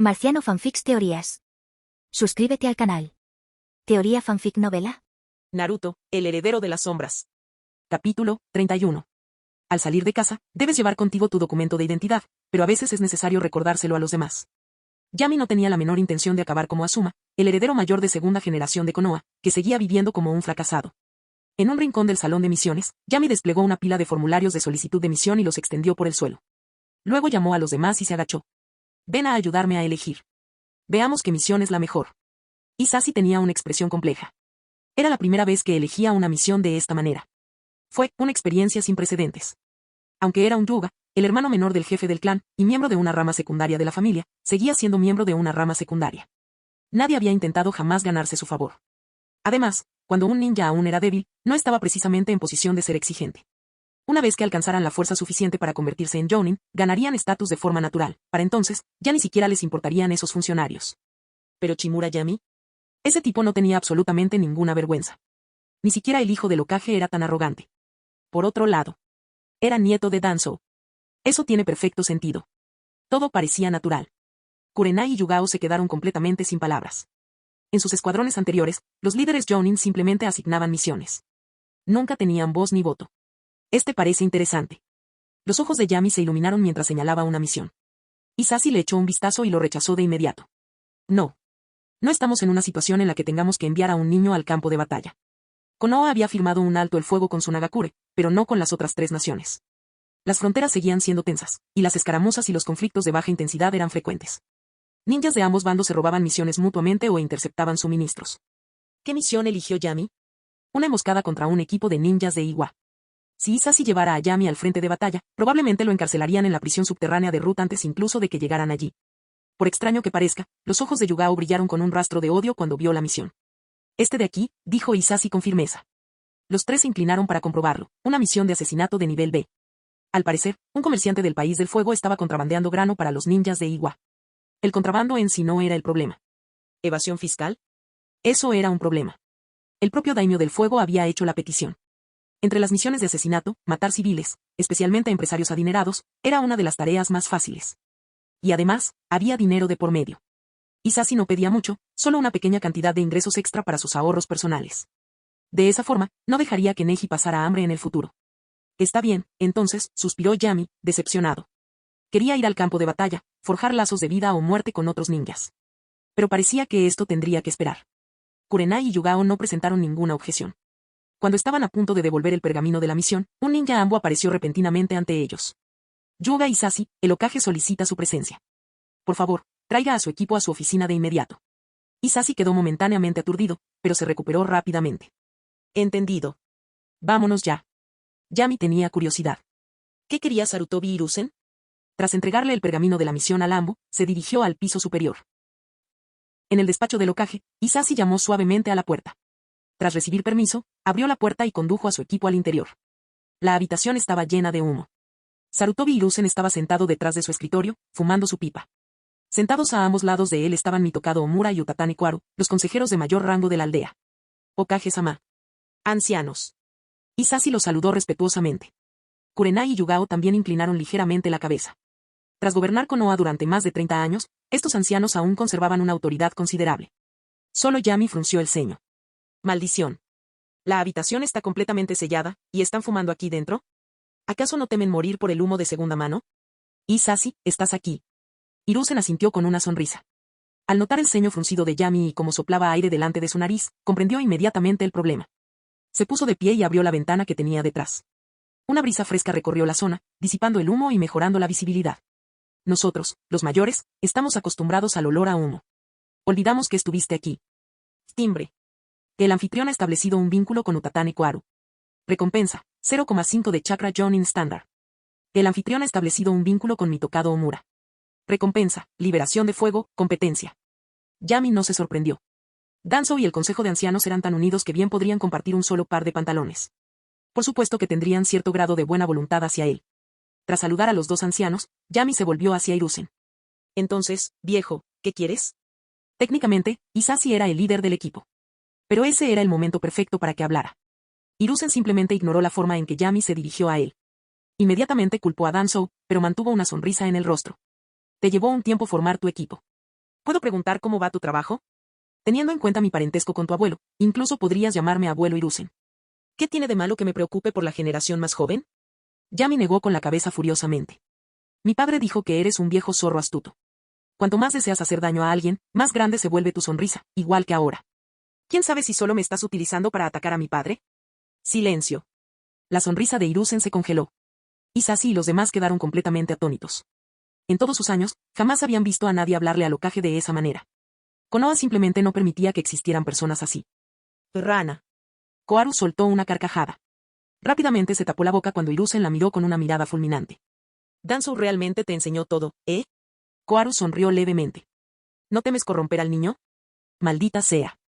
Marciano Fanfics Teorías. Suscríbete al canal. Teoría Fanfic Novela. Naruto, el heredero de las sombras. Capítulo 31. Al salir de casa, debes llevar contigo tu documento de identidad, pero a veces es necesario recordárselo a los demás. Yami no tenía la menor intención de acabar como Asuma, el heredero mayor de segunda generación de Konoha, que seguía viviendo como un fracasado. En un rincón del salón de misiones, Yami desplegó una pila de formularios de solicitud de misión y los extendió por el suelo. Luego llamó a los demás y se agachó. Ven a ayudarme a elegir. Veamos qué misión es la mejor. Hisashi tenía una expresión compleja. Era la primera vez que elegía una misión de esta manera. Fue una experiencia sin precedentes. Aunque era un Yuga, el hermano menor del jefe del clan, y miembro de una rama secundaria de la familia, seguía siendo miembro de una rama secundaria. Nadie había intentado jamás ganarse su favor. Además, cuando un ninja aún era débil, no estaba precisamente en posición de ser exigente. Una vez que alcanzaran la fuerza suficiente para convertirse en Jounin, ganarían estatus de forma natural. Para entonces, ya ni siquiera les importarían esos funcionarios. ¿Pero Chimura Yami? Ese tipo no tenía absolutamente ninguna vergüenza. Ni siquiera el hijo del Hokage era tan arrogante. Por otro lado, era nieto de Danzō. Eso tiene perfecto sentido. Todo parecía natural. Kurenai y Yugao se quedaron completamente sin palabras. En sus escuadrones anteriores, los líderes Jounin simplemente asignaban misiones. Nunca tenían voz ni voto. Este parece interesante. Los ojos de Yami se iluminaron mientras señalaba una misión. Hisashi le echó un vistazo y lo rechazó de inmediato. No. No estamos en una situación en la que tengamos que enviar a un niño al campo de batalla. Konoha había firmado un alto el fuego con Tsunagakure, pero no con las otras 3 naciones. Las fronteras seguían siendo tensas, y las escaramuzas y los conflictos de baja intensidad eran frecuentes. Ninjas de ambos bandos se robaban misiones mutuamente o interceptaban suministros. ¿Qué misión eligió Yami? Una emboscada contra un equipo de ninjas de Iwa. Si Hisashi llevara a Yami al frente de batalla, probablemente lo encarcelarían en la prisión subterránea de Root antes incluso de que llegaran allí. Por extraño que parezca, los ojos de Yugao brillaron con un rastro de odio cuando vio la misión. Este de aquí, dijo Hisashi con firmeza. Los 3 se inclinaron para comprobarlo, una misión de asesinato de nivel B. Al parecer, un comerciante del País del Fuego estaba contrabandeando grano para los ninjas de Iwa. El contrabando en sí no era el problema. ¿Evasión fiscal? Eso era un problema. El propio Daimyo del Fuego había hecho la petición. Entre las misiones de asesinato, matar civiles, especialmente a empresarios adinerados, era una de las tareas más fáciles. Y además, había dinero de por medio. Hisashi no pedía mucho, solo una pequeña cantidad de ingresos extra para sus ahorros personales. De esa forma, no dejaría que Neji pasara hambre en el futuro. Está bien, entonces, suspiró Yami, decepcionado. Quería ir al campo de batalla, forjar lazos de vida o muerte con otros ninjas. Pero parecía que esto tendría que esperar. Kurenai y Yugao no presentaron ninguna objeción. Cuando estaban a punto de devolver el pergamino de la misión, un ninja Ambo apareció repentinamente ante ellos. Yuga Hisashi, el Hokage solicita su presencia. Por favor, traiga a su equipo a su oficina de inmediato. Hisashi quedó momentáneamente aturdido, pero se recuperó rápidamente. Entendido. Vámonos ya. Yami tenía curiosidad. ¿Qué quería Sarutobi Hiruzen? Tras entregarle el pergamino de la misión al Ambo, se dirigió al piso superior. En el despacho del Hokage, Hisashi llamó suavemente a la puerta. Tras recibir permiso, abrió la puerta y condujo a su equipo al interior. La habitación estaba llena de humo. Sarutobi Hiruzen estaba sentado detrás de su escritorio, fumando su pipa. Sentados a ambos lados de él estaban Mitokado Omura y Utatane Kwaru, los consejeros de mayor rango de la aldea. Hokage-sama. Ancianos. Hisashi los saludó respetuosamente. Kurenai y Yugao también inclinaron ligeramente la cabeza. Tras gobernar Konoha durante más de 30 años, estos ancianos aún conservaban una autoridad considerable. Solo Yami frunció el ceño. Maldición. La habitación está completamente sellada, ¿y están fumando aquí dentro? ¿Acaso no temen morir por el humo de segunda mano? Hisashi, estás aquí. Hiruzen asintió con una sonrisa. Al notar el ceño fruncido de Yami y cómo soplaba aire delante de su nariz, comprendió inmediatamente el problema. Se puso de pie y abrió la ventana que tenía detrás. Una brisa fresca recorrió la zona, disipando el humo y mejorando la visibilidad. Nosotros, los mayores, estamos acostumbrados al olor a humo. Olvidamos que estuviste aquí. Timbre. El anfitrión ha establecido un vínculo con Utatane Kwaru. Recompensa, 0,5 de chakra Jounin estándar. El anfitrión ha establecido un vínculo con Mitokado Omura. Recompensa, liberación de fuego, competencia. Yami no se sorprendió. Danzō y el Consejo de Ancianos eran tan unidos que bien podrían compartir un solo par de pantalones. Por supuesto que tendrían cierto grado de buena voluntad hacia él. Tras saludar a los 2 ancianos, Yami se volvió hacia Hiruzen. Entonces, viejo, ¿qué quieres? Técnicamente, Hisashi era el líder del equipo. Pero ese era el momento perfecto para que hablara. Hiruzen simplemente ignoró la forma en que Yami se dirigió a él. Inmediatamente culpó a Danzō, pero mantuvo una sonrisa en el rostro. Te llevó un tiempo formar tu equipo. ¿Puedo preguntar cómo va tu trabajo? Teniendo en cuenta mi parentesco con tu abuelo, incluso podrías llamarme abuelo Hiruzen. ¿Qué tiene de malo que me preocupe por la generación más joven? Yami negó con la cabeza furiosamente. Mi padre dijo que eres un viejo zorro astuto. Cuanto más deseas hacer daño a alguien, más grande se vuelve tu sonrisa, igual que ahora. ¿Quién sabe si solo me estás utilizando para atacar a mi padre? Silencio. La sonrisa de Hiruzen se congeló. Hisashi y los demás quedaron completamente atónitos. En todos sus años, jamás habían visto a nadie hablarle al Hokage de esa manera. Konoha simplemente no permitía que existieran personas así. Rana. Koharu soltó una carcajada. Rápidamente se tapó la boca cuando Hiruzen la miró con una mirada fulminante. Danzo realmente te enseñó todo, ¿eh? Koharu sonrió levemente. ¿No temes corromper al niño? Maldita sea.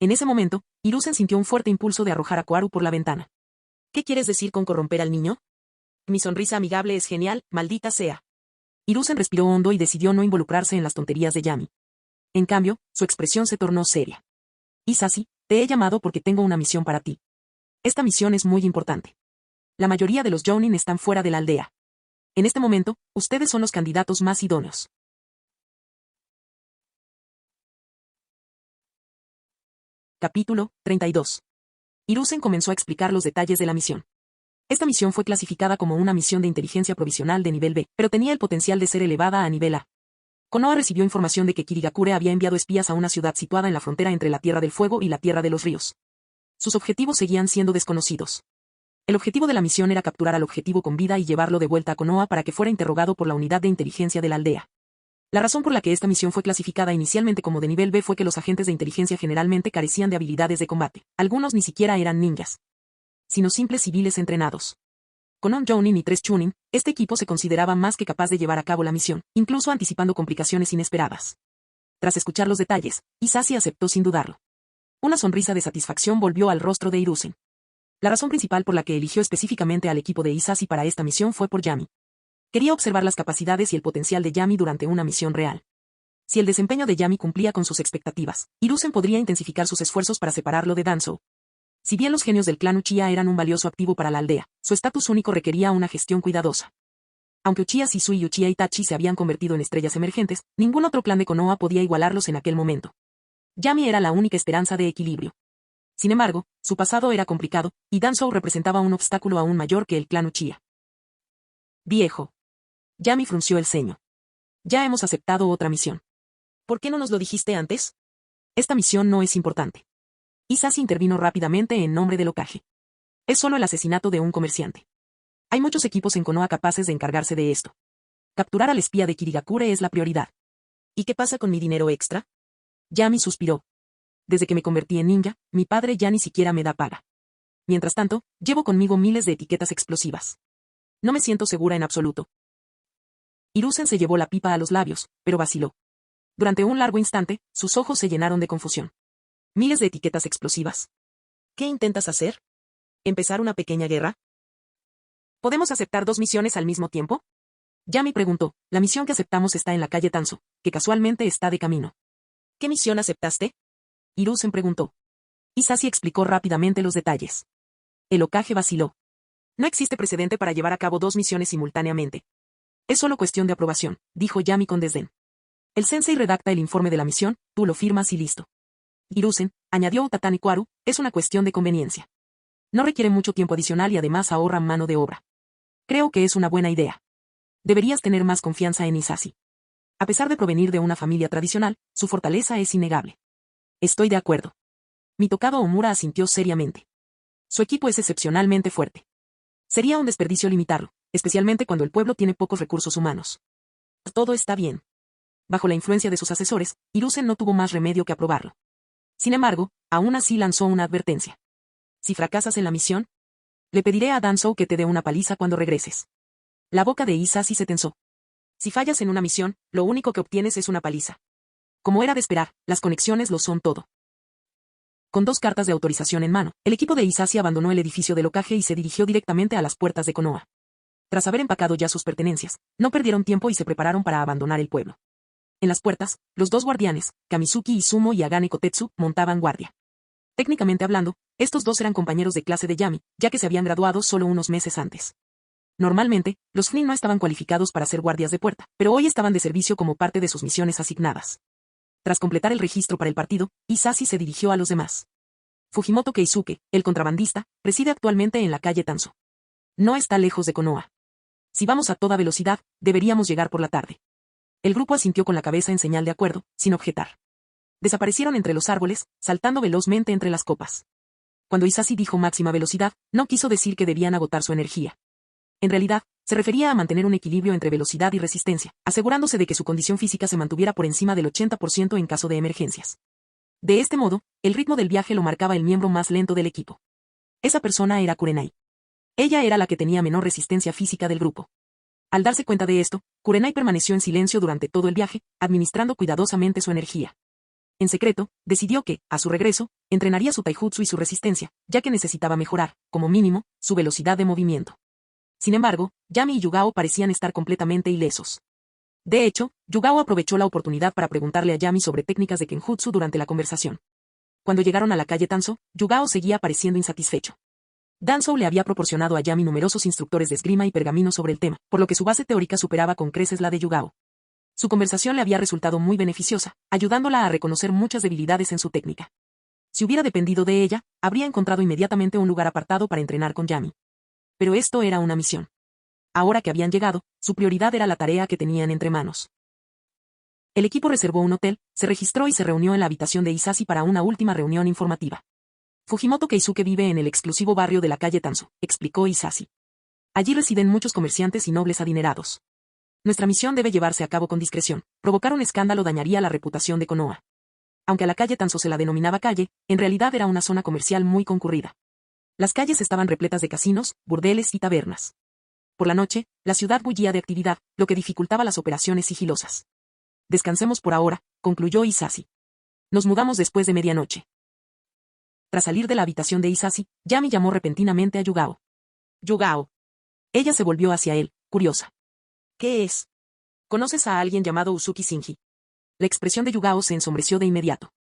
En ese momento, Hiruzen sintió un fuerte impulso de arrojar a Koharu por la ventana. ¿Qué quieres decir con corromper al niño? Mi sonrisa amigable es genial, maldita sea. Hiruzen respiró hondo y decidió no involucrarse en las tonterías de Yami. En cambio, su expresión se tornó seria. Hisashi, te he llamado porque tengo una misión para ti. Esta misión es muy importante. La mayoría de los Jounin están fuera de la aldea. En este momento, ustedes son los candidatos más idóneos. Capítulo 32. Hiruzen comenzó a explicar los detalles de la misión. Esta misión fue clasificada como una misión de inteligencia provisional de nivel B, pero tenía el potencial de ser elevada a nivel A. Konoha recibió información de que Kirigakure había enviado espías a una ciudad situada en la frontera entre la Tierra del Fuego y la Tierra de los Ríos. Sus objetivos seguían siendo desconocidos. El objetivo de la misión era capturar al objetivo con vida y llevarlo de vuelta a Konoha para que fuera interrogado por la unidad de inteligencia de la aldea. La razón por la que esta misión fue clasificada inicialmente como de nivel B fue que los agentes de inteligencia generalmente carecían de habilidades de combate, algunos ni siquiera eran ninjas, sino simples civiles entrenados. Con un Jounin y 3 Chunin, este equipo se consideraba más que capaz de llevar a cabo la misión, incluso anticipando complicaciones inesperadas. Tras escuchar los detalles, Hisashi aceptó sin dudarlo. Una sonrisa de satisfacción volvió al rostro de Hiruzen. La razón principal por la que eligió específicamente al equipo de Hisashi para esta misión fue por Yami. Quería observar las capacidades y el potencial de Yami durante una misión real. Si el desempeño de Yami cumplía con sus expectativas, Hiruzen podría intensificar sus esfuerzos para separarlo de Danzo. Si bien los genios del clan Uchiha eran un valioso activo para la aldea, su estatus único requería una gestión cuidadosa. Aunque Uchiha Shisui y Uchiha Itachi se habían convertido en estrellas emergentes, ningún otro clan de Konoha podía igualarlos en aquel momento. Yami era la única esperanza de equilibrio. Sin embargo, su pasado era complicado, y Danzo representaba un obstáculo aún mayor que el clan Uchiha. Viejo. Yami frunció el ceño. Ya hemos aceptado otra misión. ¿Por qué no nos lo dijiste antes? Esta misión no es importante. Hisashi intervino rápidamente en nombre del Hokage. Es solo el asesinato de un comerciante. Hay muchos equipos en Konoha capaces de encargarse de esto. Capturar al espía de Kirigakure es la prioridad. ¿Y qué pasa con mi dinero extra? Yami suspiró. Desde que me convertí en ninja, mi padre ya ni siquiera me da paga. Mientras tanto, llevo conmigo miles de etiquetas explosivas. No me siento segura en absoluto. Hiruzen se llevó la pipa a los labios, pero vaciló. Durante un largo instante, sus ojos se llenaron de confusión. Miles de etiquetas explosivas. ¿Qué intentas hacer? ¿Empezar una pequeña guerra? ¿Podemos aceptar 2 misiones al mismo tiempo? Yami preguntó. La misión que aceptamos está en la calle Tanzo, que casualmente está de camino. ¿Qué misión aceptaste? Hiruzen preguntó. Hisashi explicó rápidamente los detalles. El Hokage vaciló. No existe precedente para llevar a cabo 2 misiones simultáneamente. Es solo cuestión de aprobación, dijo Yami con desdén. El sensei redacta el informe de la misión, tú lo firmas y listo. Hiruzen, añadió Utatani Koharu, es una cuestión de conveniencia. No requiere mucho tiempo adicional y además ahorra mano de obra. Creo que es una buena idea. Deberías tener más confianza en Hisashi. A pesar de provenir de una familia tradicional, su fortaleza es innegable. Estoy de acuerdo. Mi tocado Omura asintió seriamente. Su equipo es excepcionalmente fuerte. Sería un desperdicio limitarlo, especialmente cuando el pueblo tiene pocos recursos humanos. Todo está bien. Bajo la influencia de sus asesores, Hiruzen no tuvo más remedio que aprobarlo. Sin embargo, aún así lanzó una advertencia. Si fracasas en la misión, le pediré a Danzo que te dé una paliza cuando regreses. La boca de Hisashi se tensó. Si fallas en una misión, lo único que obtienes es una paliza. Como era de esperar, las conexiones lo son todo. Con 2 cartas de autorización en mano, el equipo de Hisashi abandonó el edificio del Hokage y se dirigió directamente a las puertas de Konoha. Tras haber empacado ya sus pertenencias, no perdieron tiempo y se prepararon para abandonar el pueblo. En las puertas, los 2 guardianes, Kamizuki Izumo y Agane Kotetsu, montaban guardia. Técnicamente hablando, estos 2 eran compañeros de clase de Yami, ya que se habían graduado solo unos meses antes. Normalmente, los Fnin no estaban cualificados para ser guardias de puerta, pero hoy estaban de servicio como parte de sus misiones asignadas. Tras completar el registro para el partido, Hisashi se dirigió a los demás. Fujimoto Keisuke, el contrabandista, reside actualmente en la calle Tanzo. No está lejos de Konoha. Si vamos a toda velocidad, deberíamos llegar por la tarde. El grupo asintió con la cabeza en señal de acuerdo, sin objetar. Desaparecieron entre los árboles, saltando velozmente entre las copas. Cuando Hisashi dijo máxima velocidad, no quiso decir que debían agotar su energía. En realidad, se refería a mantener un equilibrio entre velocidad y resistencia, asegurándose de que su condición física se mantuviera por encima del 80% en caso de emergencias. De este modo, el ritmo del viaje lo marcaba el miembro más lento del equipo. Esa persona era Kurenai. Ella era la que tenía menor resistencia física del grupo. Al darse cuenta de esto, Kurenai permaneció en silencio durante todo el viaje, administrando cuidadosamente su energía. En secreto, decidió que, a su regreso, entrenaría su taijutsu y su resistencia, ya que necesitaba mejorar, como mínimo, su velocidad de movimiento. Sin embargo, Yami y Yugao parecían estar completamente ilesos. De hecho, Yugao aprovechó la oportunidad para preguntarle a Yami sobre técnicas de Kenjutsu durante la conversación. Cuando llegaron a la calle Tanzo, Yugao seguía pareciendo insatisfecho. Danzou le había proporcionado a Yami numerosos instructores de esgrima y pergaminos sobre el tema, por lo que su base teórica superaba con creces la de Yugao. Su conversación le había resultado muy beneficiosa, ayudándola a reconocer muchas debilidades en su técnica. Si hubiera dependido de ella, habría encontrado inmediatamente un lugar apartado para entrenar con Yami. Pero esto era una misión. Ahora que habían llegado, su prioridad era la tarea que tenían entre manos. El equipo reservó un hotel, se registró y se reunió en la habitación de Hisashi para una última reunión informativa. Fujimoto Keisuke vive en el exclusivo barrio de la calle Tanzo, explicó Hisashi. Allí residen muchos comerciantes y nobles adinerados. Nuestra misión debe llevarse a cabo con discreción. Provocar un escándalo dañaría la reputación de Konoha. Aunque a la calle Tanzo se la denominaba calle, en realidad era una zona comercial muy concurrida. Las calles estaban repletas de casinos, burdeles y tabernas. Por la noche, la ciudad bullía de actividad, lo que dificultaba las operaciones sigilosas. Descansemos por ahora, concluyó Hisashi. Nos mudamos después de medianoche. Tras salir de la habitación de Hisashi, Yami llamó repentinamente a Yugao. Yugao. Ella se volvió hacia él, curiosa. ¿Qué es? ¿Conoces a alguien llamado Uzuki Shinji? La expresión de Yugao se ensombreció de inmediato.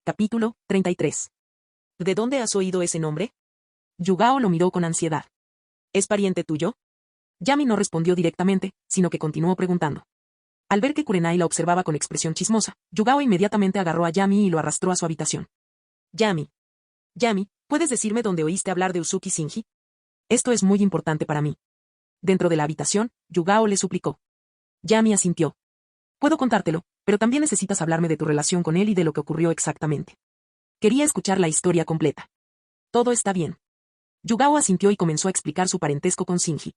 Capítulo 33. ¿De dónde has oído ese nombre? Yugao lo miró con ansiedad. ¿Es pariente tuyo? Yami no respondió directamente, sino que continuó preguntando. Al ver que Kurenai la observaba con expresión chismosa, Yugao inmediatamente agarró a Yami y lo arrastró a su habitación. Yami. Yami, ¿puedes decirme dónde oíste hablar de Uzuki Shinji? Esto es muy importante para mí. Dentro de la habitación, Yugao le suplicó. Yami asintió. Puedo contártelo, pero también necesitas hablarme de tu relación con él y de lo que ocurrió exactamente. Quería escuchar la historia completa. Todo está bien. Yugao asintió y comenzó a explicar su parentesco con Shinji.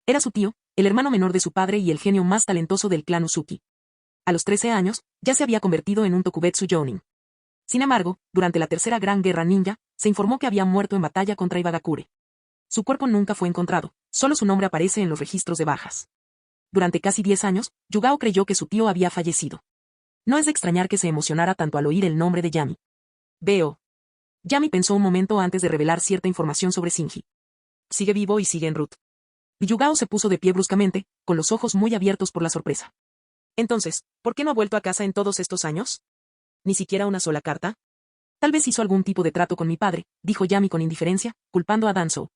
Era su tío, el hermano menor de su padre y el genio más talentoso del clan Uzuki. A los 13 años, ya se había convertido en un Tokubetsu Jounin. Sin embargo, durante la tercera gran guerra ninja, se informó que había muerto en batalla contra Ibagakure. Su cuerpo nunca fue encontrado, solo su nombre aparece en los registros de bajas. Durante casi 10 años, Yugao creyó que su tío había fallecido. No es de extrañar que se emocionara tanto al oír el nombre de Yami. Veo. Yami pensó un momento antes de revelar cierta información sobre Shinji. Sigue vivo y sigue en route. Y Yugao se puso de pie bruscamente, con los ojos muy abiertos por la sorpresa. Entonces, ¿por qué no ha vuelto a casa en todos estos años? ¿Ni siquiera una sola carta? Tal vez hizo algún tipo de trato con mi padre, dijo Yami con indiferencia, culpando a Danzou.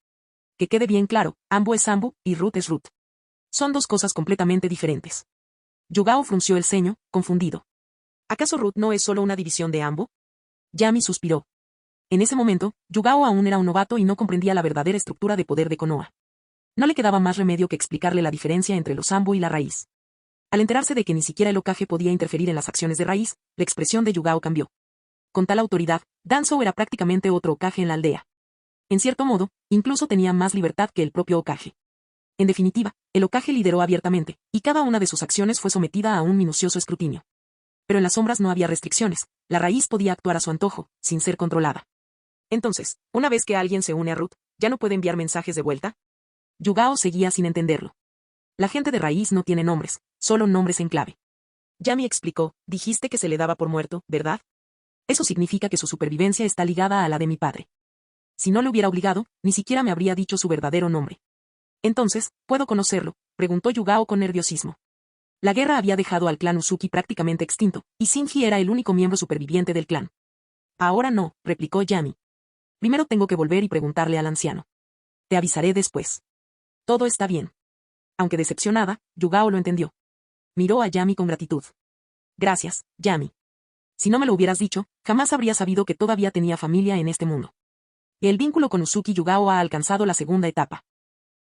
Que quede bien claro, Ambu es Ambu, y Ruth es Ruth. Son dos cosas completamente diferentes. Yugao frunció el ceño, confundido. ¿Acaso Ruth no es solo una división de Ambu? Yami suspiró. En ese momento, Yugao aún era un novato y no comprendía la verdadera estructura de poder de Konoha. No le quedaba más remedio que explicarle la diferencia entre los Ambu y la raíz. Al enterarse de que ni siquiera el Hokage podía interferir en las acciones de raíz, la expresión de Yugao cambió. Con tal autoridad, Danzou era prácticamente otro Hokage en la aldea. En cierto modo, incluso tenía más libertad que el propio Hokage. En definitiva, el Hokage lideró abiertamente, y cada una de sus acciones fue sometida a un minucioso escrutinio. Pero en las sombras no había restricciones, la raíz podía actuar a su antojo, sin ser controlada. Entonces, una vez que alguien se une a Ruth, ¿ya no puede enviar mensajes de vuelta? Yugao seguía sin entenderlo. La gente de raíz no tiene nombres, solo nombres en clave. Yami explicó, dijiste que se le daba por muerto, ¿verdad? Eso significa que su supervivencia está ligada a la de mi padre. Si no lo hubiera obligado, ni siquiera me habría dicho su verdadero nombre. Entonces, ¿puedo conocerlo?, preguntó Yugao con nerviosismo. La guerra había dejado al clan Uzuki prácticamente extinto, y Shinji era el único miembro superviviente del clan. Ahora no, replicó Yami. Primero tengo que volver y preguntarle al anciano. Te avisaré después. Todo está bien. Aunque decepcionada, Yugao lo entendió. Miró a Yami con gratitud. Gracias, Yami. Si no me lo hubieras dicho, jamás habría sabido que todavía tenía familia en este mundo. El vínculo con Uzuki Yugao ha alcanzado la segunda etapa.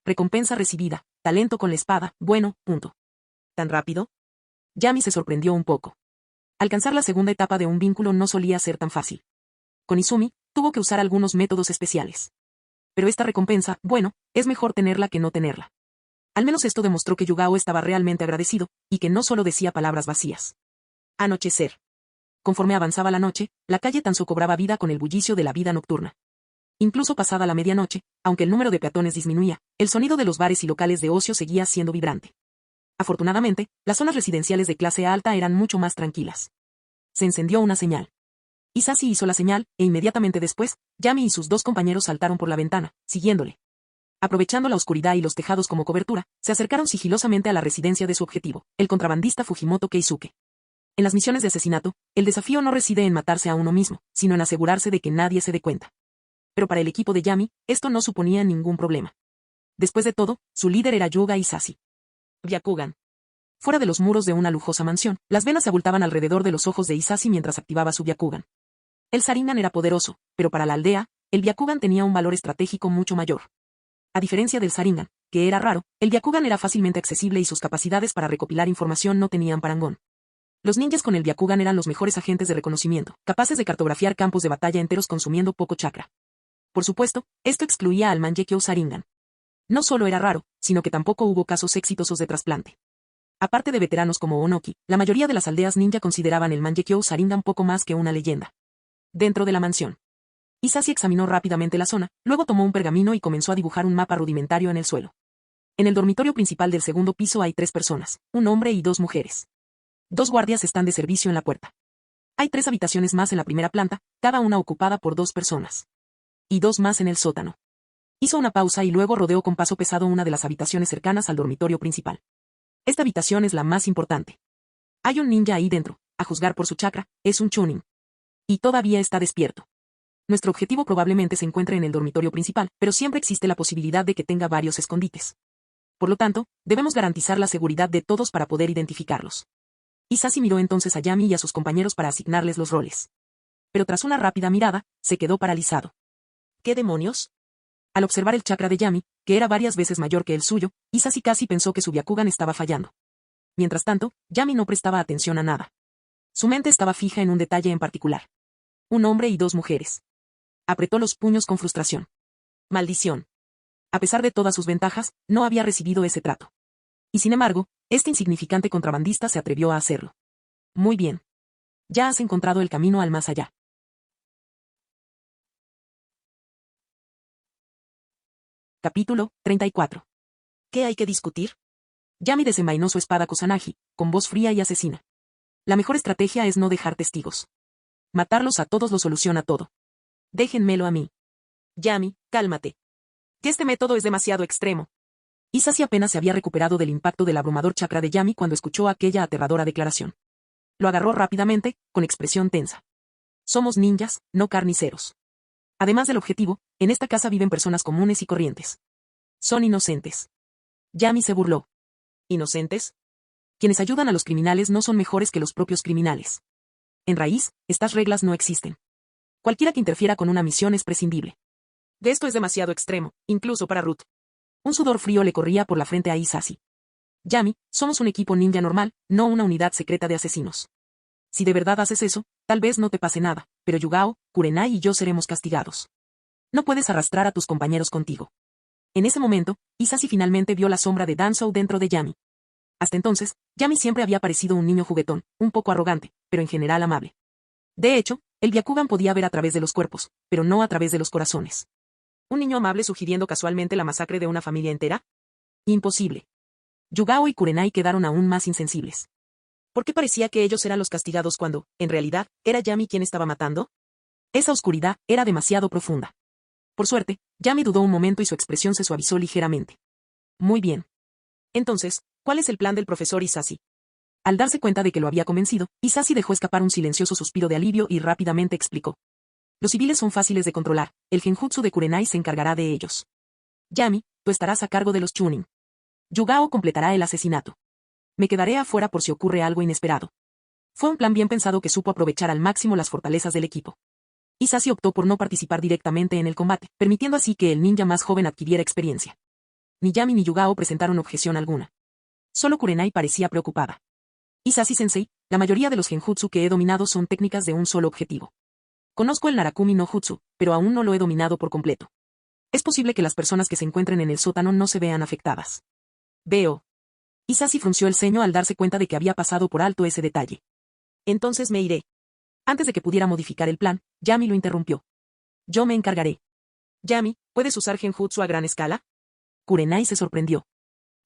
Recompensa recibida, talento con la espada, bueno, punto. ¿Tan rápido? Yami se sorprendió un poco. Alcanzar la segunda etapa de un vínculo no solía ser tan fácil. Con Izumi, tuvo que usar algunos métodos especiales. Pero esta recompensa, bueno, es mejor tenerla que no tenerla. Al menos esto demostró que Yugao estaba realmente agradecido, y que no solo decía palabras vacías. Anochecer. Conforme avanzaba la noche, la calle Tanzo cobraba vida con el bullicio de la vida nocturna. Incluso pasada la medianoche, aunque el número de peatones disminuía, el sonido de los bares y locales de ocio seguía siendo vibrante. Afortunadamente, las zonas residenciales de clase alta eran mucho más tranquilas. Se encendió una señal. Hisashi hizo la señal, e inmediatamente después, Yami y sus dos compañeros saltaron por la ventana, siguiéndole. Aprovechando la oscuridad y los tejados como cobertura, se acercaron sigilosamente a la residencia de su objetivo, el contrabandista Fujimoto Keisuke. En las misiones de asesinato, el desafío no reside en matarse a uno mismo, sino en asegurarse de que nadie se dé cuenta. Pero para el equipo de Yami, esto no suponía ningún problema. Después de todo, su líder era Yuga Hisashi. Byakugan. Fuera de los muros de una lujosa mansión, las venas se abultaban alrededor de los ojos de Hisashi mientras activaba su Byakugan. El Sharingan era poderoso, pero para la aldea, el Byakugan tenía un valor estratégico mucho mayor. A diferencia del Sharingan, que era raro, el Byakugan era fácilmente accesible y sus capacidades para recopilar información no tenían parangón. Los ninjas con el Byakugan eran los mejores agentes de reconocimiento, capaces de cartografiar campos de batalla enteros consumiendo poco chakra. Por supuesto, esto excluía al Mangekyou Sharingan. No solo era raro, sino que tampoco hubo casos exitosos de trasplante. Aparte de veteranos como Onoki, la mayoría de las aldeas ninja consideraban el Mangekyou Sharingan poco más que una leyenda. Dentro de la mansión. Hisashi examinó rápidamente la zona, luego tomó un pergamino y comenzó a dibujar un mapa rudimentario en el suelo. En el dormitorio principal del segundo piso hay 3 personas, un hombre y 2 mujeres. 2 guardias están de servicio en la puerta. Hay 3 habitaciones más en la primera planta, cada una ocupada por 2 personas. Y 2 más en el sótano. Hizo una pausa y luego rodeó con paso pesado una de las habitaciones cercanas al dormitorio principal. Esta habitación es la más importante. Hay un ninja ahí dentro, a juzgar por su chakra, es un chunin. Y todavía está despierto. Nuestro objetivo probablemente se encuentre en el dormitorio principal, pero siempre existe la posibilidad de que tenga varios escondites. Por lo tanto, debemos garantizar la seguridad de todos para poder identificarlos. Hisashi miró entonces a Yami y a sus compañeros para asignarles los roles. Pero tras una rápida mirada, se quedó paralizado. ¿Qué demonios? Al observar el chakra de Yami, que era varias veces mayor que el suyo, Hisashi casi pensó que su Byakugan estaba fallando. Mientras tanto, Yami no prestaba atención a nada. Su mente estaba fija en un detalle en particular. Un hombre y 2 mujeres. Apretó los puños con frustración. Maldición. A pesar de todas sus ventajas, no había recibido ese trato. Y sin embargo, este insignificante contrabandista se atrevió a hacerlo. Muy bien. Ya has encontrado el camino al más allá. Capítulo 34. ¿Qué hay que discutir? Yami desenvainó su espada Kusanagi, con voz fría y asesina. La mejor estrategia es no dejar testigos. Matarlos a todos lo soluciona todo. Déjenmelo a mí. Yami, cálmate. Que este método es demasiado extremo. Hisashi apenas se había recuperado del impacto del abrumador chakra de Yami cuando escuchó aquella aterradora declaración. Lo agarró rápidamente, con expresión tensa. Somos ninjas, no carniceros. Además del objetivo, en esta casa viven personas comunes y corrientes. Son inocentes. Yami se burló. ¿Inocentes? Quienes ayudan a los criminales no son mejores que los propios criminales. En raíz, estas reglas no existen. Cualquiera que interfiera con una misión es prescindible. De esto es demasiado extremo, incluso para Ruth. Un sudor frío le corría por la frente a Hisashi. Yami, somos un equipo ninja normal, no una unidad secreta de asesinos. Si de verdad haces eso, tal vez no te pase nada, pero Yugao, Kurenai y yo seremos castigados. No puedes arrastrar a tus compañeros contigo. En ese momento, Hisashi finalmente vio la sombra de Danzou dentro de Yami. Hasta entonces, Yami siempre había parecido un niño juguetón, un poco arrogante, pero en general amable. De hecho, el Byakugan podía ver a través de los cuerpos, pero no a través de los corazones. ¿Un niño amable sugiriendo casualmente la masacre de una familia entera? Imposible. Yugao y Kurenai quedaron aún más insensibles. ¿Por qué parecía que ellos eran los castigados cuando, en realidad, era Yami quien estaba matando? Esa oscuridad era demasiado profunda. Por suerte, Yami dudó un momento y su expresión se suavizó ligeramente. Muy bien. Entonces, ¿cuál es el plan del profesor Hisashi? Al darse cuenta de que lo había convencido, Hisashi dejó escapar un silencioso suspiro de alivio y rápidamente explicó. Los civiles son fáciles de controlar, el genjutsu de Kurenai se encargará de ellos. Yami, tú estarás a cargo de los chunin. Yugao completará el asesinato. Me quedaré afuera por si ocurre algo inesperado. Fue un plan bien pensado que supo aprovechar al máximo las fortalezas del equipo. Hisashi optó por no participar directamente en el combate, permitiendo así que el ninja más joven adquiriera experiencia. Ni Yami ni Yugao presentaron objeción alguna. Solo Kurenai parecía preocupada. Hisashi-sensei, la mayoría de los genjutsu que he dominado son técnicas de un solo objetivo. Conozco el Narakumi no Jutsu, pero aún no lo he dominado por completo. Es posible que las personas que se encuentren en el sótano no se vean afectadas. Veo. Hisashi frunció el ceño al darse cuenta de que había pasado por alto ese detalle. Entonces me iré. Antes de que pudiera modificar el plan, Yami lo interrumpió. Yo me encargaré. Yami, ¿puedes usar genjutsu a gran escala? Kurenai se sorprendió.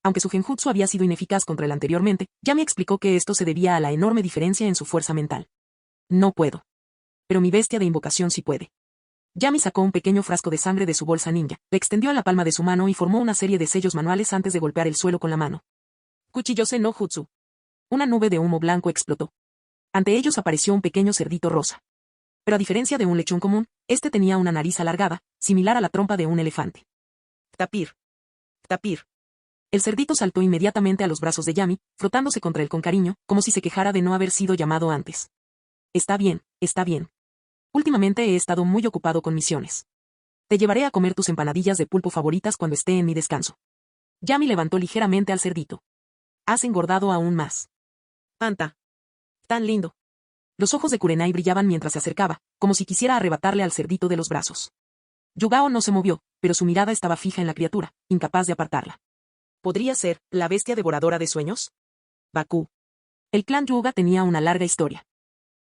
Aunque su genjutsu había sido ineficaz contra él anteriormente, Yami explicó que esto se debía a la enorme diferencia en su fuerza mental. No puedo. Pero mi bestia de invocación sí puede. Yami sacó un pequeño frasco de sangre de su bolsa ninja, le extendió en la palma de su mano y formó una serie de sellos manuales antes de golpear el suelo con la mano. Kuchiyose no Jutsu. Una nube de humo blanco explotó. Ante ellos apareció un pequeño cerdito rosa. Pero a diferencia de un lechón común, este tenía una nariz alargada, similar a la trompa de un elefante. Tapir. Tapir. El cerdito saltó inmediatamente a los brazos de Yami, frotándose contra él con cariño, como si se quejara de no haber sido llamado antes. Está bien, está bien. Últimamente he estado muy ocupado con misiones. Te llevaré a comer tus empanadillas de pulpo favoritas cuando esté en mi descanso. Yami levantó ligeramente al cerdito. Has engordado aún más. Anta. Tan lindo. Los ojos de Kurenai brillaban mientras se acercaba, como si quisiera arrebatarle al cerdito de los brazos. Yugao no se movió, pero su mirada estaba fija en la criatura, incapaz de apartarla. ¿Podría ser la bestia devoradora de sueños? Baku. El clan Yuga tenía una larga historia.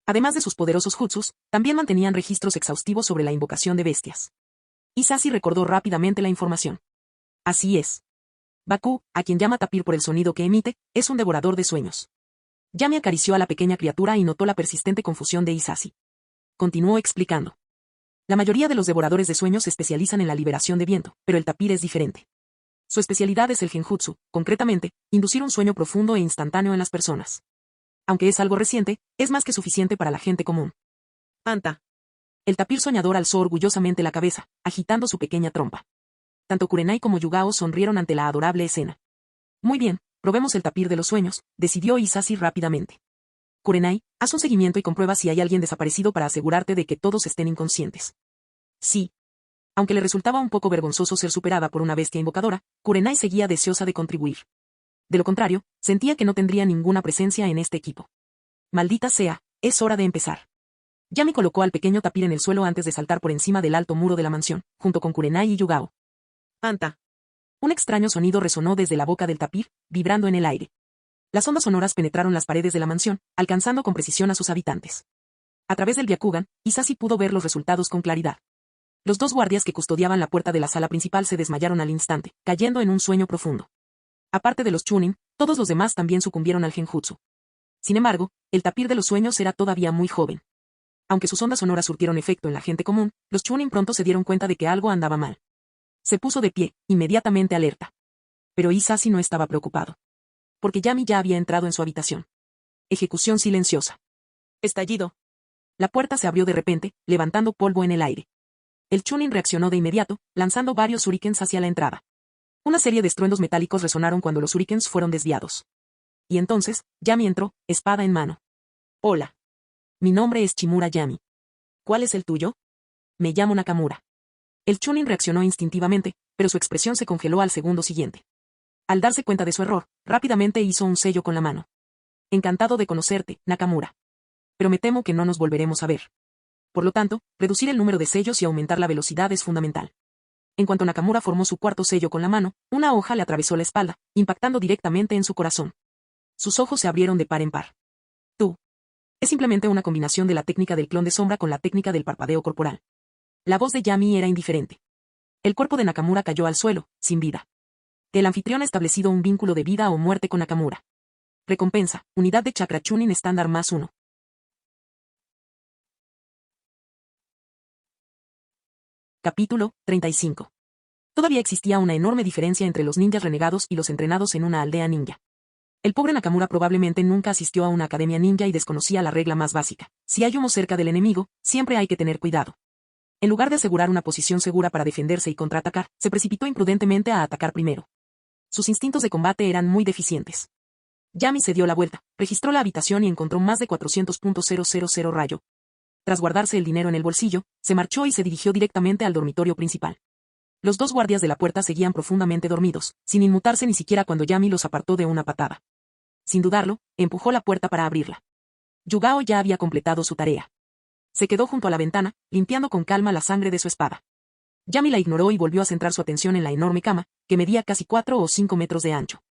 Además de sus poderosos jutsus, también mantenían registros exhaustivos sobre la invocación de bestias. Hisashi recordó rápidamente la información. Así es. Baku, a quien llama Tapir por el sonido que emite, es un devorador de sueños. Yami acarició a la pequeña criatura y notó la persistente confusión de Hisashi. Continuó explicando. La mayoría de los devoradores de sueños se especializan en la liberación de viento, pero el tapir es diferente. Su especialidad es el genjutsu, concretamente, inducir un sueño profundo e instantáneo en las personas. Aunque es algo reciente, es más que suficiente para la gente común. Anta. El tapir soñador alzó orgullosamente la cabeza, agitando su pequeña trompa. Tanto Kurenai como Yugao sonrieron ante la adorable escena. Muy bien, probemos el tapir de los sueños, decidió Hisashi rápidamente. Kurenai, haz un seguimiento y comprueba si hay alguien desaparecido para asegurarte de que todos estén inconscientes. Sí. Aunque le resultaba un poco vergonzoso ser superada por una bestia invocadora, Kurenai seguía deseosa de contribuir. De lo contrario, sentía que no tendría ninguna presencia en este equipo. Maldita sea, es hora de empezar. Yami colocó al pequeño tapir en el suelo antes de saltar por encima del alto muro de la mansión, junto con Kurenai y Yugao. Anta. Un extraño sonido resonó desde la boca del tapir, vibrando en el aire. Las ondas sonoras penetraron las paredes de la mansión, alcanzando con precisión a sus habitantes. A través del Byakugan, Hisashi pudo ver los resultados con claridad. Los dos guardias que custodiaban la puerta de la sala principal se desmayaron al instante, cayendo en un sueño profundo. Aparte de los Chunin, todos los demás también sucumbieron al genjutsu. Sin embargo, el tapir de los sueños era todavía muy joven. Aunque sus ondas sonoras surtieron efecto en la gente común, los Chunin pronto se dieron cuenta de que algo andaba mal. Se puso de pie, inmediatamente alerta. Pero Hisashi no estaba preocupado. Porque Yami ya había entrado en su habitación. Ejecución silenciosa. Estallido. La puerta se abrió de repente, levantando polvo en el aire. El Chunin reaccionó de inmediato, lanzando varios shurikens hacia la entrada. Una serie de estruendos metálicos resonaron cuando los shurikens fueron desviados. Y entonces, Yami entró, espada en mano. Hola. Mi nombre es Chimura Yami. ¿Cuál es el tuyo? Me llamo Nakamura. El Chunin reaccionó instintivamente, pero su expresión se congeló al segundo siguiente. Al darse cuenta de su error, rápidamente hizo un sello con la mano. Encantado de conocerte, Nakamura. Pero me temo que no nos volveremos a ver. Por lo tanto, reducir el número de sellos y aumentar la velocidad es fundamental. En cuanto Nakamura formó su cuarto sello con la mano, una hoja le atravesó la espalda, impactando directamente en su corazón. Sus ojos se abrieron de par en par. Tú. Es simplemente una combinación de la técnica del clon de sombra con la técnica del parpadeo corporal. La voz de Yami era indiferente. El cuerpo de Nakamura cayó al suelo, sin vida. El anfitrión ha establecido un vínculo de vida o muerte con Nakamura. Recompensa, unidad de chakra Chunin estándar +1. Capítulo 35. Todavía existía una enorme diferencia entre los ninjas renegados y los entrenados en una aldea ninja. El pobre Nakamura probablemente nunca asistió a una academia ninja y desconocía la regla más básica. Si hay humo cerca del enemigo, siempre hay que tener cuidado. En lugar de asegurar una posición segura para defenderse y contraatacar, se precipitó imprudentemente a atacar primero. Sus instintos de combate eran muy deficientes. Yami se dio la vuelta, registró la habitación y encontró más de 400.000 rayo. Tras guardarse el dinero en el bolsillo, se marchó y se dirigió directamente al dormitorio principal. Los dos guardias de la puerta seguían profundamente dormidos, sin inmutarse ni siquiera cuando Yami los apartó de una patada. Sin dudarlo, empujó la puerta para abrirla. Yugao ya había completado su tarea. Se quedó junto a la ventana, limpiando con calma la sangre de su espada. Yami la ignoró y volvió a centrar su atención en la enorme cama, que medía casi 4 o 5 metros de ancho.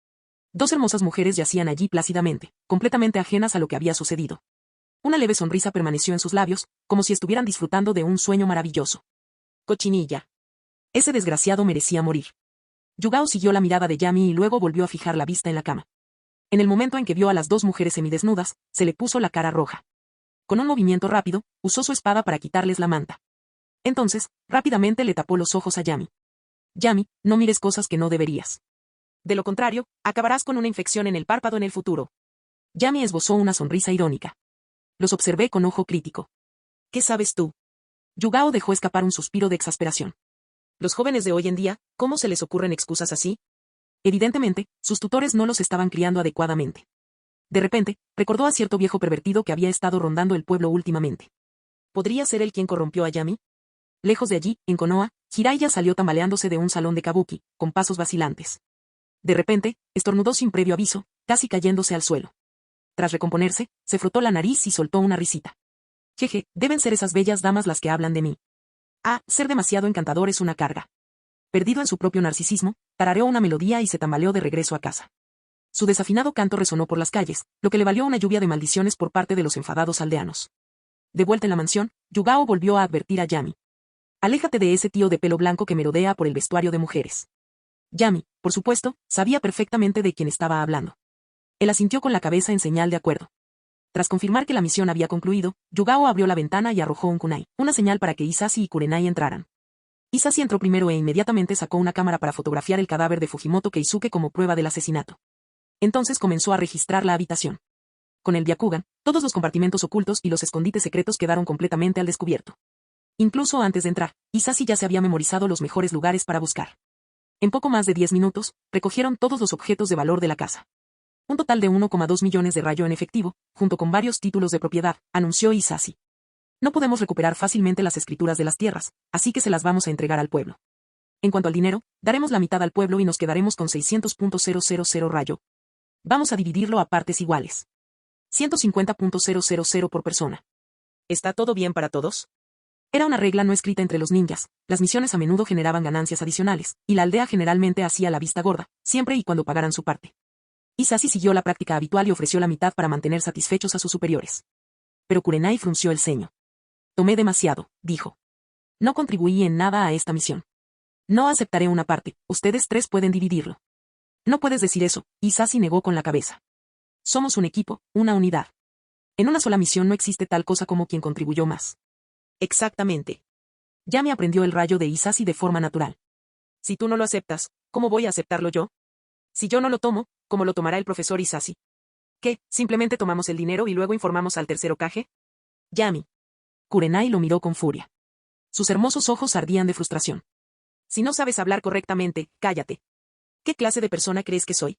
Dos hermosas mujeres yacían allí plácidamente, completamente ajenas a lo que había sucedido. Una leve sonrisa permaneció en sus labios, como si estuvieran disfrutando de un sueño maravilloso. Cochinilla. Ese desgraciado merecía morir. Yugao siguió la mirada de Yami y luego volvió a fijar la vista en la cama. En el momento en que vio a las dos mujeres semidesnudas, se le puso la cara roja. Con un movimiento rápido, usó su espada para quitarles la manta. Entonces, rápidamente le tapó los ojos a Yami. Yami, no mires cosas que no deberías. De lo contrario, acabarás con una infección en el párpado en el futuro. Yami esbozó una sonrisa irónica. Los observé con ojo crítico. ¿Qué sabes tú? Yugao dejó escapar un suspiro de exasperación. Los jóvenes de hoy en día, ¿cómo se les ocurren excusas así? Evidentemente, sus tutores no los estaban criando adecuadamente. De repente, recordó a cierto viejo pervertido que había estado rondando el pueblo últimamente. ¿Podría ser él quien corrompió a Yami? Lejos de allí, en Konoha, Jiraiya salió tambaleándose de un salón de kabuki, con pasos vacilantes. De repente, estornudó sin previo aviso, casi cayéndose al suelo. Tras recomponerse, se frotó la nariz y soltó una risita. Jeje, deben ser esas bellas damas las que hablan de mí. Ah, ser demasiado encantador es una carga. Perdido en su propio narcisismo, tarareó una melodía y se tambaleó de regreso a casa. Su desafinado canto resonó por las calles, lo que le valió una lluvia de maldiciones por parte de los enfadados aldeanos. De vuelta en la mansión, Yugao volvió a advertir a Yami. Aléjate de ese tío de pelo blanco que merodea por el vestuario de mujeres. Yami, por supuesto, sabía perfectamente de quién estaba hablando. Él asintió con la cabeza en señal de acuerdo. Tras confirmar que la misión había concluido, Yugao abrió la ventana y arrojó un kunai, una señal para que Hisashi y Kurenai entraran. Hisashi entró primero e inmediatamente sacó una cámara para fotografiar el cadáver de Fujimoto Keisuke como prueba del asesinato. Entonces comenzó a registrar la habitación. Con el Byakugan, todos los compartimentos ocultos y los escondites secretos quedaron completamente al descubierto. Incluso antes de entrar, Hisashi ya se había memorizado los mejores lugares para buscar. En poco más de 10 minutos, recogieron todos los objetos de valor de la casa. Un total de 1,2 millones de rayo en efectivo, junto con varios títulos de propiedad, anunció Hisashi. No podemos recuperar fácilmente las escrituras de las tierras, así que se las vamos a entregar al pueblo. En cuanto al dinero, daremos la mitad al pueblo y nos quedaremos con 600.000 rayo. Vamos a dividirlo a partes iguales. 150.000 por persona. ¿Está todo bien para todos? Era una regla no escrita entre los ninjas, las misiones a menudo generaban ganancias adicionales, y la aldea generalmente hacía la vista gorda, siempre y cuando pagaran su parte. Hisashi siguió la práctica habitual y ofreció la mitad para mantener satisfechos a sus superiores. Pero Kurenai frunció el ceño. Tomé demasiado, dijo. No contribuí en nada a esta misión. No aceptaré una parte, ustedes tres pueden dividirlo. No puedes decir eso, Hisashi negó con la cabeza. Somos un equipo, una unidad. En una sola misión no existe tal cosa como quien contribuyó más. Exactamente. Yami aprendió el rayo de Hisashi de forma natural. Si tú no lo aceptas, ¿cómo voy a aceptarlo yo? Si yo no lo tomo, ¿cómo lo tomará el profesor Hisashi? ¿Qué, simplemente tomamos el dinero y luego informamos al tercer Hokage? Yami. Kurenai lo miró con furia. Sus hermosos ojos ardían de frustración. Si no sabes hablar correctamente, cállate. ¿Qué clase de persona crees que soy?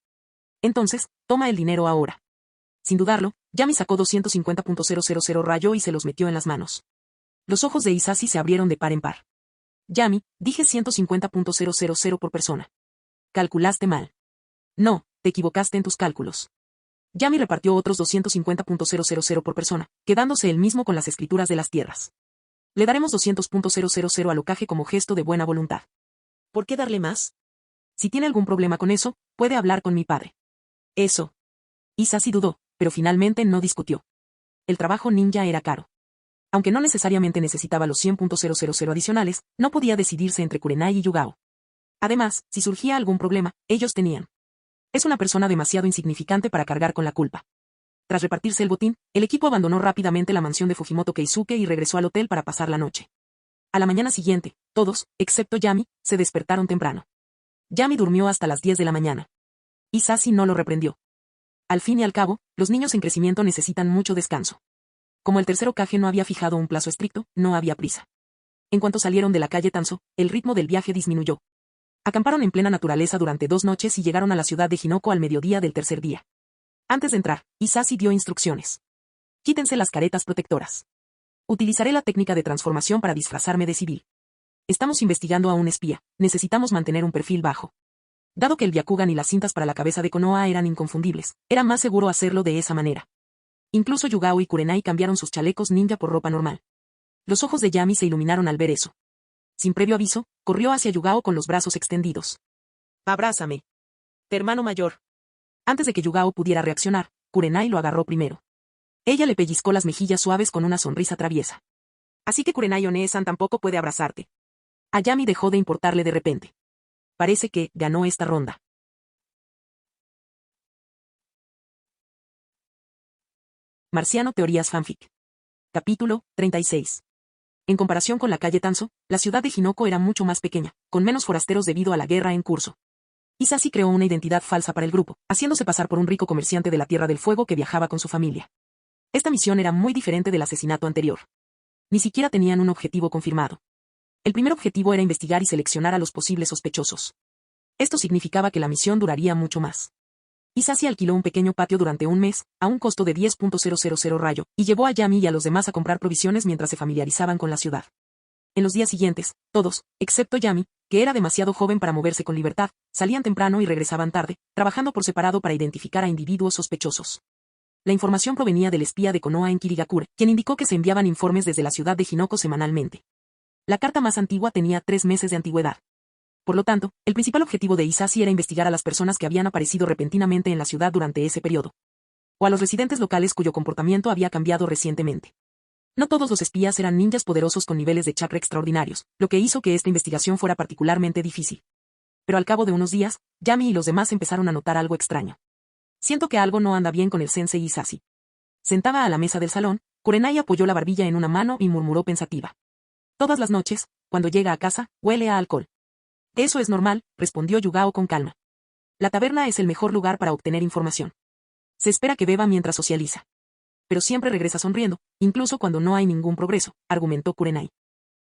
Entonces, toma el dinero ahora. Sin dudarlo, Yami sacó 250.000 rayo y se los metió en las manos. Los ojos de Hisashi se abrieron de par en par. Yami, dije 150.000 por persona. Calculaste mal. No, te equivocaste en tus cálculos. Yami repartió otros 250.000 por persona, quedándose él mismo con las escrituras de las tierras. Le daremos 200.000 al Hokage como gesto de buena voluntad. ¿Por qué darle más? Si tiene algún problema con eso, puede hablar con mi padre. Eso. Hisashi dudó, pero finalmente no discutió. El trabajo ninja era caro. Aunque no necesariamente necesitaba los 100.000 adicionales, no podía decidirse entre Kurenai y Yugao. Además, si surgía algún problema, ellos tenían. Es una persona demasiado insignificante para cargar con la culpa. Tras repartirse el botín, el equipo abandonó rápidamente la mansión de Fujimoto Keisuke y regresó al hotel para pasar la noche. A la mañana siguiente, todos, excepto Yami, se despertaron temprano. Yami durmió hasta las 10 de la mañana. Hisashi no lo reprendió. Al fin y al cabo, los niños en crecimiento necesitan mucho descanso. Como el tercer Hokage no había fijado un plazo estricto, no había prisa. En cuanto salieron de la calle Tanzo, el ritmo del viaje disminuyó. Acamparon en plena naturaleza durante 2 noches y llegaron a la ciudad de Hinoko al mediodía del tercer día. Antes de entrar, Hisashi dio instrucciones. Quítense las caretas protectoras. Utilizaré la técnica de transformación para disfrazarme de civil. Estamos investigando a un espía, necesitamos mantener un perfil bajo. Dado que el Byakugan y las cintas para la cabeza de Konoha eran inconfundibles, era más seguro hacerlo de esa manera. Incluso Yugao y Kurenai cambiaron sus chalecos ninja por ropa normal. Los ojos de Yami se iluminaron al ver eso. Sin previo aviso, corrió hacia Yugao con los brazos extendidos. Abrázame. Hermano mayor. Antes de que Yugao pudiera reaccionar, Kurenai lo agarró primero. Ella le pellizcó las mejillas suaves con una sonrisa traviesa. Así que Kurenai One-san tampoco puede abrazarte. A Yami dejó de importarle de repente. Parece que ganó esta ronda. Marciano Teorías Fanfic. Capítulo 36. En comparación con la calle Tanzo, la ciudad de Hinoko era mucho más pequeña, con menos forasteros debido a la guerra en curso. Hisashi creó una identidad falsa para el grupo, haciéndose pasar por un rico comerciante de la Tierra del Fuego que viajaba con su familia. Esta misión era muy diferente del asesinato anterior. Ni siquiera tenían un objetivo confirmado. El primer objetivo era investigar y seleccionar a los posibles sospechosos. Esto significaba que la misión duraría mucho más. Hisashi alquiló un pequeño patio durante un mes, a un costo de 10.000 rayo, y llevó a Yami y a los demás a comprar provisiones mientras se familiarizaban con la ciudad. En los días siguientes, todos, excepto Yami, que era demasiado joven para moverse con libertad, salían temprano y regresaban tarde, trabajando por separado para identificar a individuos sospechosos. La información provenía del espía de Konoha en Kirigakure, quien indicó que se enviaban informes desde la ciudad de Hinoko semanalmente. La carta más antigua tenía 3 meses de antigüedad. Por lo tanto, el principal objetivo de Hisashi era investigar a las personas que habían aparecido repentinamente en la ciudad durante ese periodo. O a los residentes locales cuyo comportamiento había cambiado recientemente. No todos los espías eran ninjas poderosos con niveles de chakra extraordinarios, lo que hizo que esta investigación fuera particularmente difícil. Pero al cabo de unos días, Yami y los demás empezaron a notar algo extraño. Siento que algo no anda bien con el sensei Hisashi. Sentada a la mesa del salón, Kurenai apoyó la barbilla en una mano y murmuró pensativa. Todas las noches, cuando llega a casa, huele a alcohol. Eso es normal, respondió Yugao con calma. La taberna es el mejor lugar para obtener información. Se espera que beba mientras socializa. Pero siempre regresa sonriendo, incluso cuando no hay ningún progreso, argumentó Kurenai.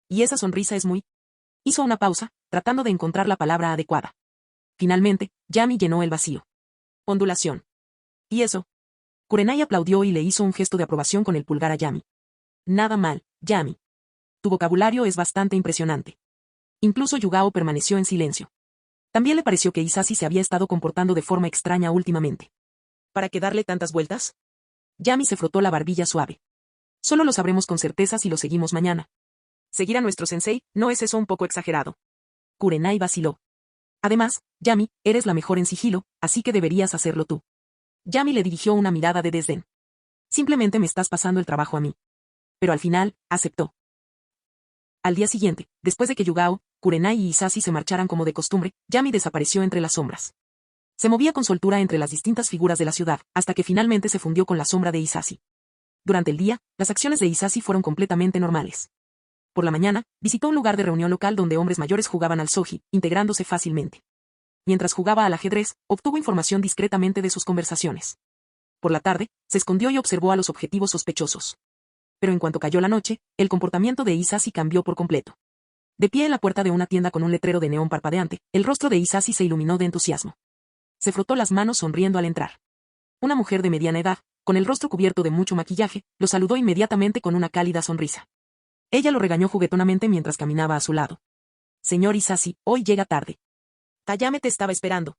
Y esa sonrisa es muy... Hizo una pausa, tratando de encontrar la palabra adecuada. Finalmente, Yami llenó el vacío. Ondulación. ¿Y eso? Kurenai aplaudió y le hizo un gesto de aprobación con el pulgar a Yami. Nada mal, Yami. Tu vocabulario es bastante impresionante. Incluso Yugao permaneció en silencio. También le pareció que Hisashi se había estado comportando de forma extraña últimamente. ¿Para qué darle tantas vueltas? Yami se frotó la barbilla suave. Solo lo sabremos con certeza si lo seguimos mañana. ¿Seguir a nuestro sensei, no es eso un poco exagerado? Kurenai vaciló. Además, Yami, eres la mejor en sigilo, así que deberías hacerlo tú. Yami le dirigió una mirada de desdén. Simplemente me estás pasando el trabajo a mí. Pero al final, aceptó. Al día siguiente, después de que Yugao, Kurenai y Hisashi se marcharan como de costumbre, Yami desapareció entre las sombras. Se movía con soltura entre las distintas figuras de la ciudad, hasta que finalmente se fundió con la sombra de Hisashi. Durante el día, las acciones de Hisashi fueron completamente normales. Por la mañana, visitó un lugar de reunión local donde hombres mayores jugaban al shogi, integrándose fácilmente. Mientras jugaba al ajedrez, obtuvo información discretamente de sus conversaciones. Por la tarde, se escondió y observó a los objetivos sospechosos. Pero en cuanto cayó la noche, el comportamiento de Hisashi cambió por completo. De pie en la puerta de una tienda con un letrero de neón parpadeante, el rostro de Hisashi se iluminó de entusiasmo. Se frotó las manos sonriendo al entrar. Una mujer de mediana edad, con el rostro cubierto de mucho maquillaje, lo saludó inmediatamente con una cálida sonrisa. Ella lo regañó juguetonamente mientras caminaba a su lado. Señor Hisashi, hoy llega tarde. Kayame te estaba esperando.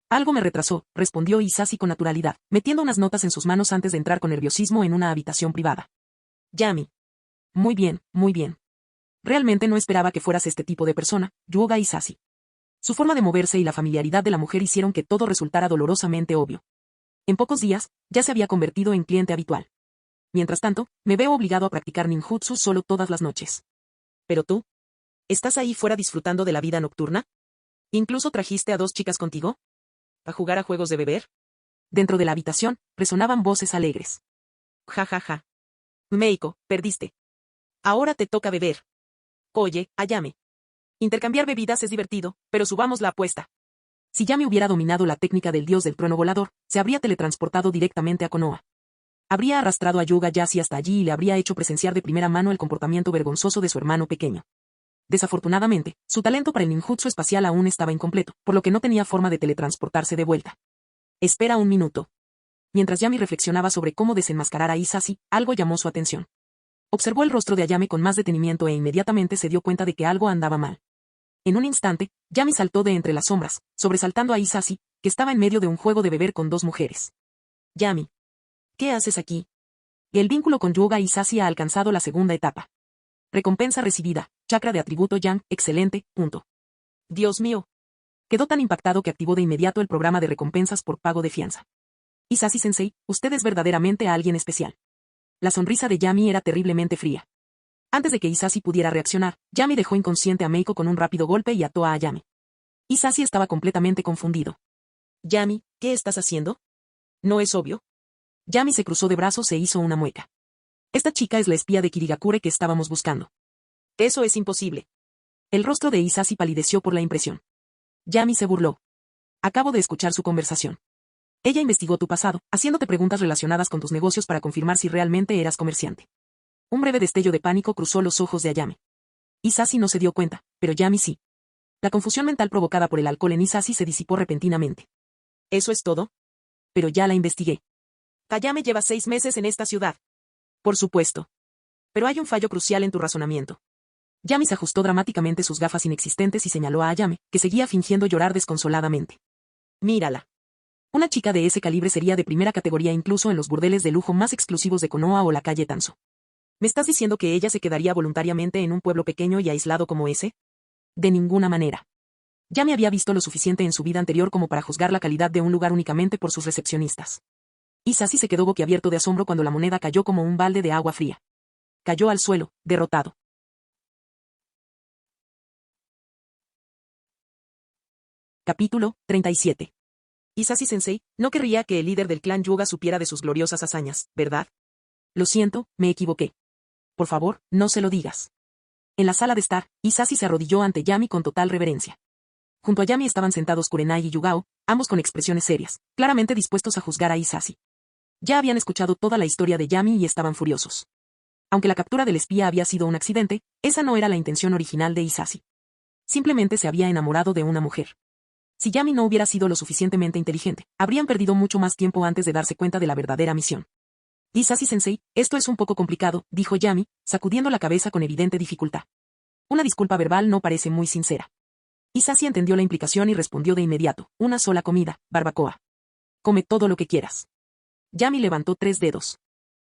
Algo me retrasó, respondió Hisashi con naturalidad, metiendo unas notas en sus manos antes de entrar con nerviosismo en una habitación privada. Yami. Muy bien, muy bien. Realmente no esperaba que fueras este tipo de persona, Yuga Hisashi. Su forma de moverse y la familiaridad de la mujer hicieron que todo resultara dolorosamente obvio. En pocos días, ya se había convertido en cliente habitual. Mientras tanto, me veo obligado a practicar ninjutsu solo todas las noches. Pero tú, ¿estás ahí fuera disfrutando de la vida nocturna? ¿Incluso trajiste a 2 chicas contigo? ¿A jugar a juegos de beber? Dentro de la habitación, resonaban voces alegres. Ja ja ja. Meiko, perdiste. Ahora te toca beber. Oye, Ayame. Intercambiar bebidas es divertido, pero subamos la apuesta. Si Yami hubiera dominado la técnica del dios del trueno volador, se habría teletransportado directamente a Konoha. Habría arrastrado a Yuga Yashi hasta allí y le habría hecho presenciar de primera mano el comportamiento vergonzoso de su hermano pequeño. Desafortunadamente, su talento para el ninjutsu espacial aún estaba incompleto, por lo que no tenía forma de teletransportarse de vuelta. Espera un minuto. Mientras Yami reflexionaba sobre cómo desenmascarar a Hisashi, algo llamó su atención. Observó el rostro de Ayame con más detenimiento e inmediatamente se dio cuenta de que algo andaba mal. En un instante, Yami saltó de entre las sombras, sobresaltando a Hisashi, que estaba en medio de un juego de beber con dos mujeres. Yami. ¿Qué haces aquí? El vínculo con Yuga Hisashi ha alcanzado la segunda etapa. Recompensa recibida, chakra de atributo Yang, excelente, punto. Dios mío. Quedó tan impactado que activó de inmediato el programa de recompensas por pago de fianza. Hisashi-sensei, usted es verdaderamente alguien especial. La sonrisa de Yami era terriblemente fría. Antes de que Hisashi pudiera reaccionar, Yami dejó inconsciente a Meiko con un rápido golpe y ató a Ayame. Hisashi estaba completamente confundido. Yami, ¿qué estás haciendo? ¿No es obvio? Yami se cruzó de brazos e hizo una mueca. Esta chica es la espía de Kirigakure que estábamos buscando. Eso es imposible. El rostro de Hisashi palideció por la impresión. Yami se burló. Acabo de escuchar su conversación. Ella investigó tu pasado, haciéndote preguntas relacionadas con tus negocios para confirmar si realmente eras comerciante. Un breve destello de pánico cruzó los ojos de Ayame. Hisashi no se dio cuenta, pero Yami sí. La confusión mental provocada por el alcohol en Hisashi se disipó repentinamente. ¿Eso es todo? Pero ya la investigué. Ayame lleva 6 meses en esta ciudad. Por supuesto. Pero hay un fallo crucial en tu razonamiento. Yami se ajustó dramáticamente sus gafas inexistentes y señaló a Ayame, que seguía fingiendo llorar desconsoladamente. Mírala. Una chica de ese calibre sería de primera categoría incluso en los burdeles de lujo más exclusivos de Konoha o la calle Tanzo. ¿Me estás diciendo que ella se quedaría voluntariamente en un pueblo pequeño y aislado como ese? De ninguna manera. Yami había visto lo suficiente en su vida anterior como para juzgar la calidad de un lugar únicamente por sus recepcionistas. Hisashi se quedó boquiabierto de asombro cuando la moneda cayó como un balde de agua fría. Cayó al suelo, derrotado. Capítulo 37. Hisashi-sensei, no querría que el líder del clan Yuga supiera de sus gloriosas hazañas, ¿verdad? Lo siento, me equivoqué. Por favor, no se lo digas. En la sala de estar, Hisashi se arrodilló ante Yami con total reverencia. Junto a Yami estaban sentados Kurenai y Yugao, ambos con expresiones serias, claramente dispuestos a juzgar a Hisashi. Ya habían escuchado toda la historia de Yami y estaban furiosos. Aunque la captura del espía había sido un accidente, esa no era la intención original de Hisashi. Simplemente se había enamorado de una mujer. Si Yami no hubiera sido lo suficientemente inteligente, habrían perdido mucho más tiempo antes de darse cuenta de la verdadera misión. Hisashi-sensei, esto es un poco complicado, dijo Yami, sacudiendo la cabeza con evidente dificultad. Una disculpa verbal no parece muy sincera. Hisashi entendió la implicación y respondió de inmediato, una sola comida, barbacoa. Come todo lo que quieras. Yami levantó 3 dedos.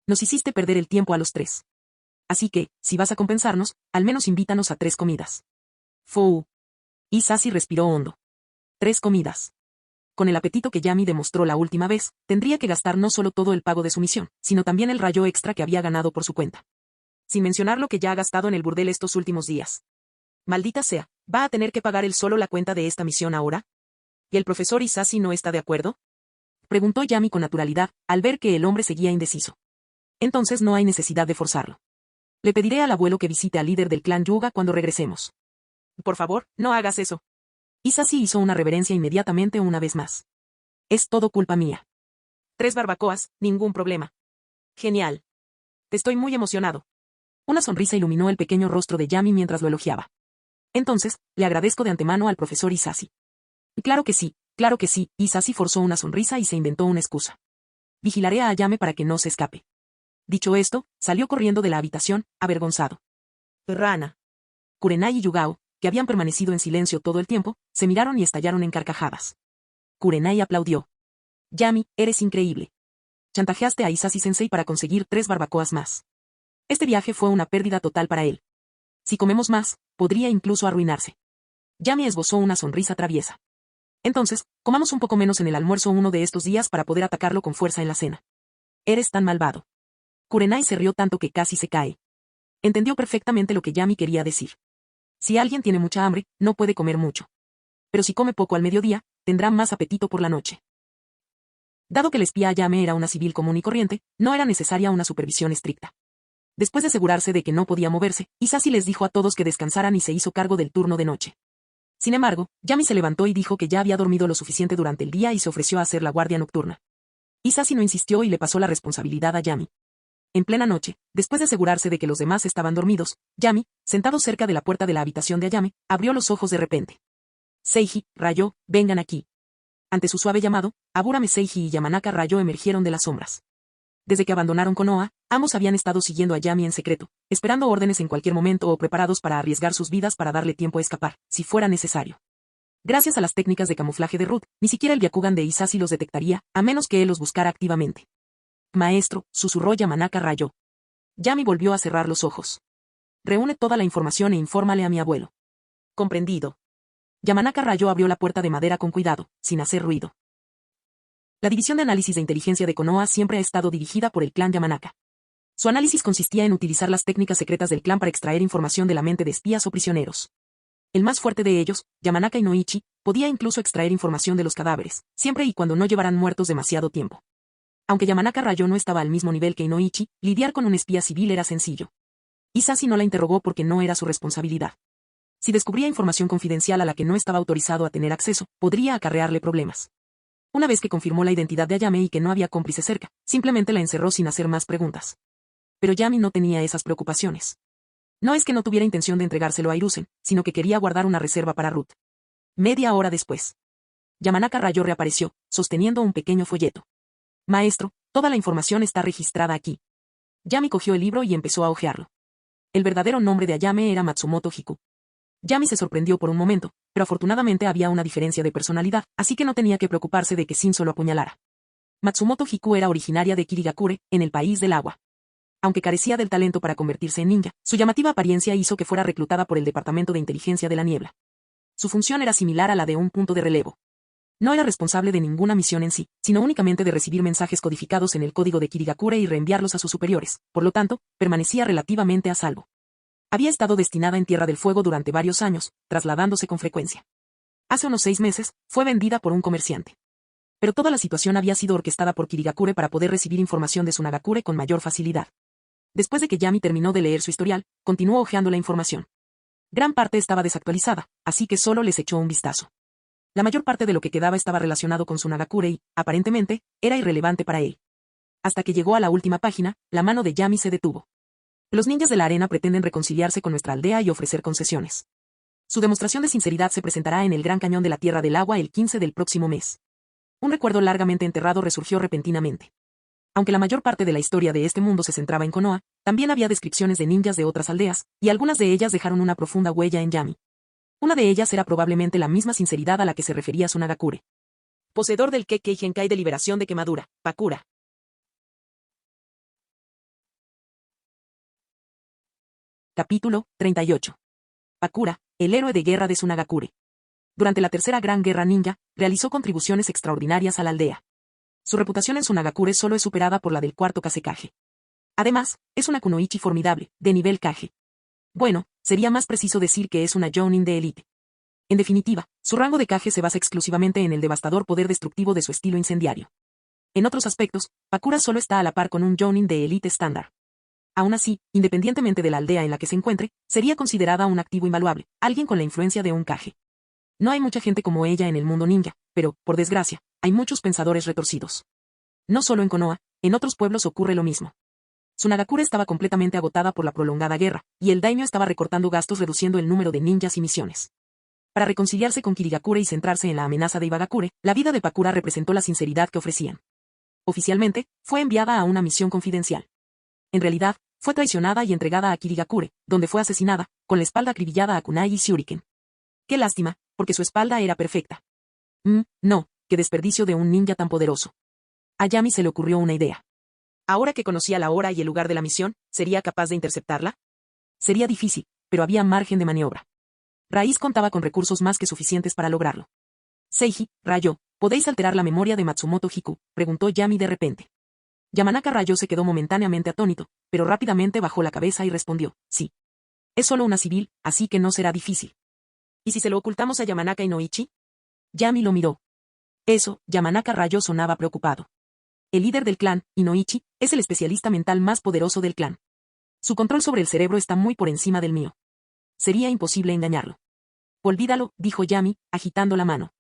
Nos hiciste perder el tiempo a los 3. Así que, si vas a compensarnos, al menos invítanos a 3 comidas. Fu. Hisashi respiró hondo. 3 comidas. Con el apetito que Yami demostró la última vez, tendría que gastar no solo todo el pago de su misión, sino también el rayo extra que había ganado por su cuenta. Sin mencionar lo que ya ha gastado en el burdel estos últimos días. Maldita sea, ¿va a tener que pagar él solo la cuenta de esta misión ahora? ¿Y el profesor Hisashi no está de acuerdo? Preguntó Yami con naturalidad, al ver que el hombre seguía indeciso. Entonces no hay necesidad de forzarlo. Le pediré al abuelo que visite al líder del clan Yuga cuando regresemos. Por favor, no hagas eso. Hisashi hizo una reverencia inmediatamente una vez más. Es todo culpa mía. 3 barbacoas, ningún problema. Genial. Estoy muy emocionado. Una sonrisa iluminó el pequeño rostro de Yami mientras lo elogiaba. Entonces, le agradezco de antemano al profesor Hisashi. Claro que sí, Hisashi forzó una sonrisa y se inventó una excusa. Vigilaré a Ayame para que no se escape. Dicho esto, salió corriendo de la habitación, avergonzado. Rana. Kurenai y Yugao, que habían permanecido en silencio todo el tiempo, se miraron y estallaron en carcajadas. Kurenai aplaudió. Yami, eres increíble. Chantajeaste a Hisashi-sensei para conseguir 3 barbacoas más. Este viaje fue una pérdida total para él. Si comemos más, podría incluso arruinarse. Yami esbozó una sonrisa traviesa. Entonces, comamos un poco menos en el almuerzo uno de estos días para poder atacarlo con fuerza en la cena. Eres tan malvado. Kurenai se rió tanto que casi se cae. Entendió perfectamente lo que Yami quería decir. Si alguien tiene mucha hambre, no puede comer mucho. Pero si come poco al mediodía, tendrá más apetito por la noche. Dado que el espía Ayame era una civil común y corriente, no era necesaria una supervisión estricta. Después de asegurarse de que no podía moverse, Hisashi les dijo a todos que descansaran y se hizo cargo del turno de noche. Sin embargo, Yami se levantó y dijo que ya había dormido lo suficiente durante el día y se ofreció a hacer la guardia nocturna. Hisashi no insistió y le pasó la responsabilidad a Yami. En plena noche, después de asegurarse de que los demás estaban dormidos, Yami, sentado cerca de la puerta de la habitación de Ayame, abrió los ojos de repente. Seiji, Ryo, vengan aquí. Ante su suave llamado, Aburame Seiji y Yamanaka Ryo emergieron de las sombras. Desde que abandonaron Konoha, ambos habían estado siguiendo a Yami en secreto, esperando órdenes en cualquier momento o preparados para arriesgar sus vidas para darle tiempo a escapar, si fuera necesario. Gracias a las técnicas de camuflaje de Ruth, ni siquiera el Byakugan de Isashi los detectaría, a menos que él los buscara activamente. Maestro, susurró Yamanaka Ryo. Yami volvió a cerrar los ojos. Reúne toda la información e infórmale a mi abuelo. Comprendido. Yamanaka Ryo abrió la puerta de madera con cuidado, sin hacer ruido. La división de análisis de inteligencia de Konoha siempre ha estado dirigida por el clan Yamanaka. Su análisis consistía en utilizar las técnicas secretas del clan para extraer información de la mente de espías o prisioneros. El más fuerte de ellos, Yamanaka Inoichi, podía incluso extraer información de los cadáveres, siempre y cuando no llevaran muertos demasiado tiempo. Aunque Yamanaka Ryo no estaba al mismo nivel que Inoichi, lidiar con un espía civil era sencillo. Isashi no la interrogó porque no era su responsabilidad. Si descubría información confidencial a la que no estaba autorizado a tener acceso, podría acarrearle problemas. Una vez que confirmó la identidad de Ayame y que no había cómplice cerca, simplemente la encerró sin hacer más preguntas. Pero Yami no tenía esas preocupaciones. No es que no tuviera intención de entregárselo a Hiruzen, sino que quería guardar una reserva para Ruth. Media hora después, Yamanaka Ryo reapareció, sosteniendo un pequeño folleto. Maestro, toda la información está registrada aquí. Yami cogió el libro y empezó a hojearlo. El verdadero nombre de Ayame era Matsumoto Hiku. Yami se sorprendió por un momento, pero afortunadamente había una diferencia de personalidad, así que no tenía que preocuparse de que Shinzo lo apuñalara. Matsumoto Hiku era originaria de Kirigakure, en el país del agua. Aunque carecía del talento para convertirse en ninja, su llamativa apariencia hizo que fuera reclutada por el Departamento de Inteligencia de la Niebla. Su función era similar a la de un punto de relevo. No era responsable de ninguna misión en sí, sino únicamente de recibir mensajes codificados en el código de Kirigakure y reenviarlos a sus superiores, por lo tanto, permanecía relativamente a salvo. Había estado destinada en Tierra del Fuego durante varios años, trasladándose con frecuencia. Hace unos 6 meses, fue vendida por un comerciante. Pero toda la situación había sido orquestada por Kirigakure para poder recibir información de Tsunagakure con mayor facilidad. Después de que Yami terminó de leer su historial, continuó hojeando la información. Gran parte estaba desactualizada, así que solo les echó un vistazo. La mayor parte de lo que quedaba estaba relacionado con Tsunagakure y, aparentemente, era irrelevante para él. Hasta que llegó a la última página, la mano de Yami se detuvo. Los ninjas de la arena pretenden reconciliarse con nuestra aldea y ofrecer concesiones. Su demostración de sinceridad se presentará en el Gran Cañón de la Tierra del Agua el 15 del próximo mes. Un recuerdo largamente enterrado resurgió repentinamente. Aunque la mayor parte de la historia de este mundo se centraba en Konoha, también había descripciones de ninjas de otras aldeas, y algunas de ellas dejaron una profunda huella en Yami. Una de ellas era probablemente la misma sinceridad a la que se refería Tsunagakure. Poseedor del Kekkei Genkai de liberación de quemadura, Pakura. Capítulo 38. Pakura, el héroe de guerra de Tsunagakure. Durante la Tercera Gran Guerra Ninja, realizó contribuciones extraordinarias a la aldea. Su reputación en Tsunagakure solo es superada por la del cuarto Kazekage. Además, es una kunoichi formidable, de nivel Kage. Bueno, sería más preciso decir que es una Jounin de élite. En definitiva, su rango de Kage se basa exclusivamente en el devastador poder destructivo de su estilo incendiario. En otros aspectos, Pakura solo está a la par con un Jounin de élite estándar. Aún así, independientemente de la aldea en la que se encuentre, sería considerada un activo invaluable, alguien con la influencia de un Kage. No hay mucha gente como ella en el mundo ninja, pero, por desgracia, hay muchos pensadores retorcidos. No solo en Konoha, en otros pueblos ocurre lo mismo. Tsunagakure estaba completamente agotada por la prolongada guerra, y el daimyo estaba recortando gastos reduciendo el número de ninjas y misiones. Para reconciliarse con Kirigakure y centrarse en la amenaza de Ibagakure, la vida de Pakura representó la sinceridad que ofrecían. Oficialmente, fue enviada a una misión confidencial. En realidad, fue traicionada y entregada a Kirigakure, donde fue asesinada, con la espalda acribillada a kunai y shuriken. Qué lástima, porque su espalda era perfecta. No, qué desperdicio de un ninja tan poderoso. A Yami se le ocurrió una idea. Ahora que conocía la hora y el lugar de la misión, ¿sería capaz de interceptarla? Sería difícil, pero había margen de maniobra. Raíz contaba con recursos más que suficientes para lograrlo. Seiji, Ryo, ¿podéis alterar la memoria de Matsumoto Hiku?, preguntó Yami de repente. Yamanaka Ryo se quedó momentáneamente atónito, pero rápidamente bajó la cabeza y respondió, sí. Es solo una civil, así que no será difícil. ¿Y si se lo ocultamos a Yamanaka Inoichi? Yami lo miró. Eso, Yamanaka Ryo sonaba preocupado. El líder del clan, Inoichi, es el especialista mental más poderoso del clan. Su control sobre el cerebro está muy por encima del mío. Sería imposible engañarlo. Olvídalo, dijo Yami, agitando la mano.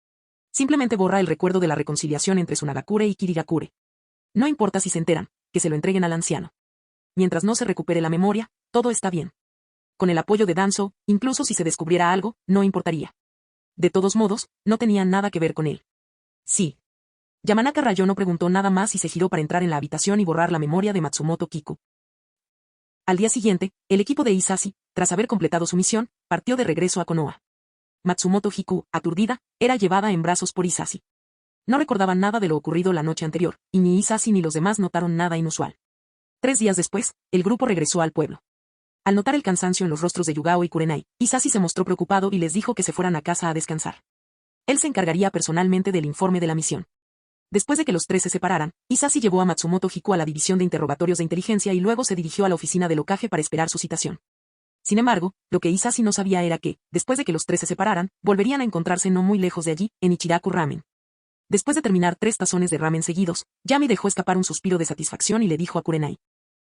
Simplemente borra el recuerdo de la reconciliación entre Tsunagakure y Kirigakure. No importa si se enteran, que se lo entreguen al anciano. mientras no se recupere la memoria, todo está bien. Con el apoyo de Danzo, incluso si se descubriera algo, no importaría. De todos modos, no tenía nada que ver con él. Sí. Yamanaka Ryo no preguntó nada más y se giró para entrar en la habitación y borrar la memoria de Matsumoto Kiku. Al día siguiente, el equipo de Hisashi, tras haber completado su misión, partió de regreso a Konoha. Matsumoto Hiku, aturdida, era llevada en brazos por Hisashi. No recordaba nada de lo ocurrido la noche anterior, y ni Hisashi ni los demás notaron nada inusual. 3 días después, el grupo regresó al pueblo. Al notar el cansancio en los rostros de Yugao y Kurenai, Hisashi se mostró preocupado y les dijo que se fueran a casa a descansar. Él se encargaría personalmente del informe de la misión. Después de que los 3 se separaran, Hisashi llevó a Matsumoto Hiku a la división de interrogatorios de inteligencia y luego se dirigió a la oficina del Hokage para esperar su citación. Sin embargo, lo que Hisashi no sabía era que, después de que los 3 se separaran, volverían a encontrarse no muy lejos de allí, en Ichiraku Ramen. Después de terminar 3 tazones de ramen seguidos, Yami dejó escapar un suspiro de satisfacción y le dijo a Kurenai.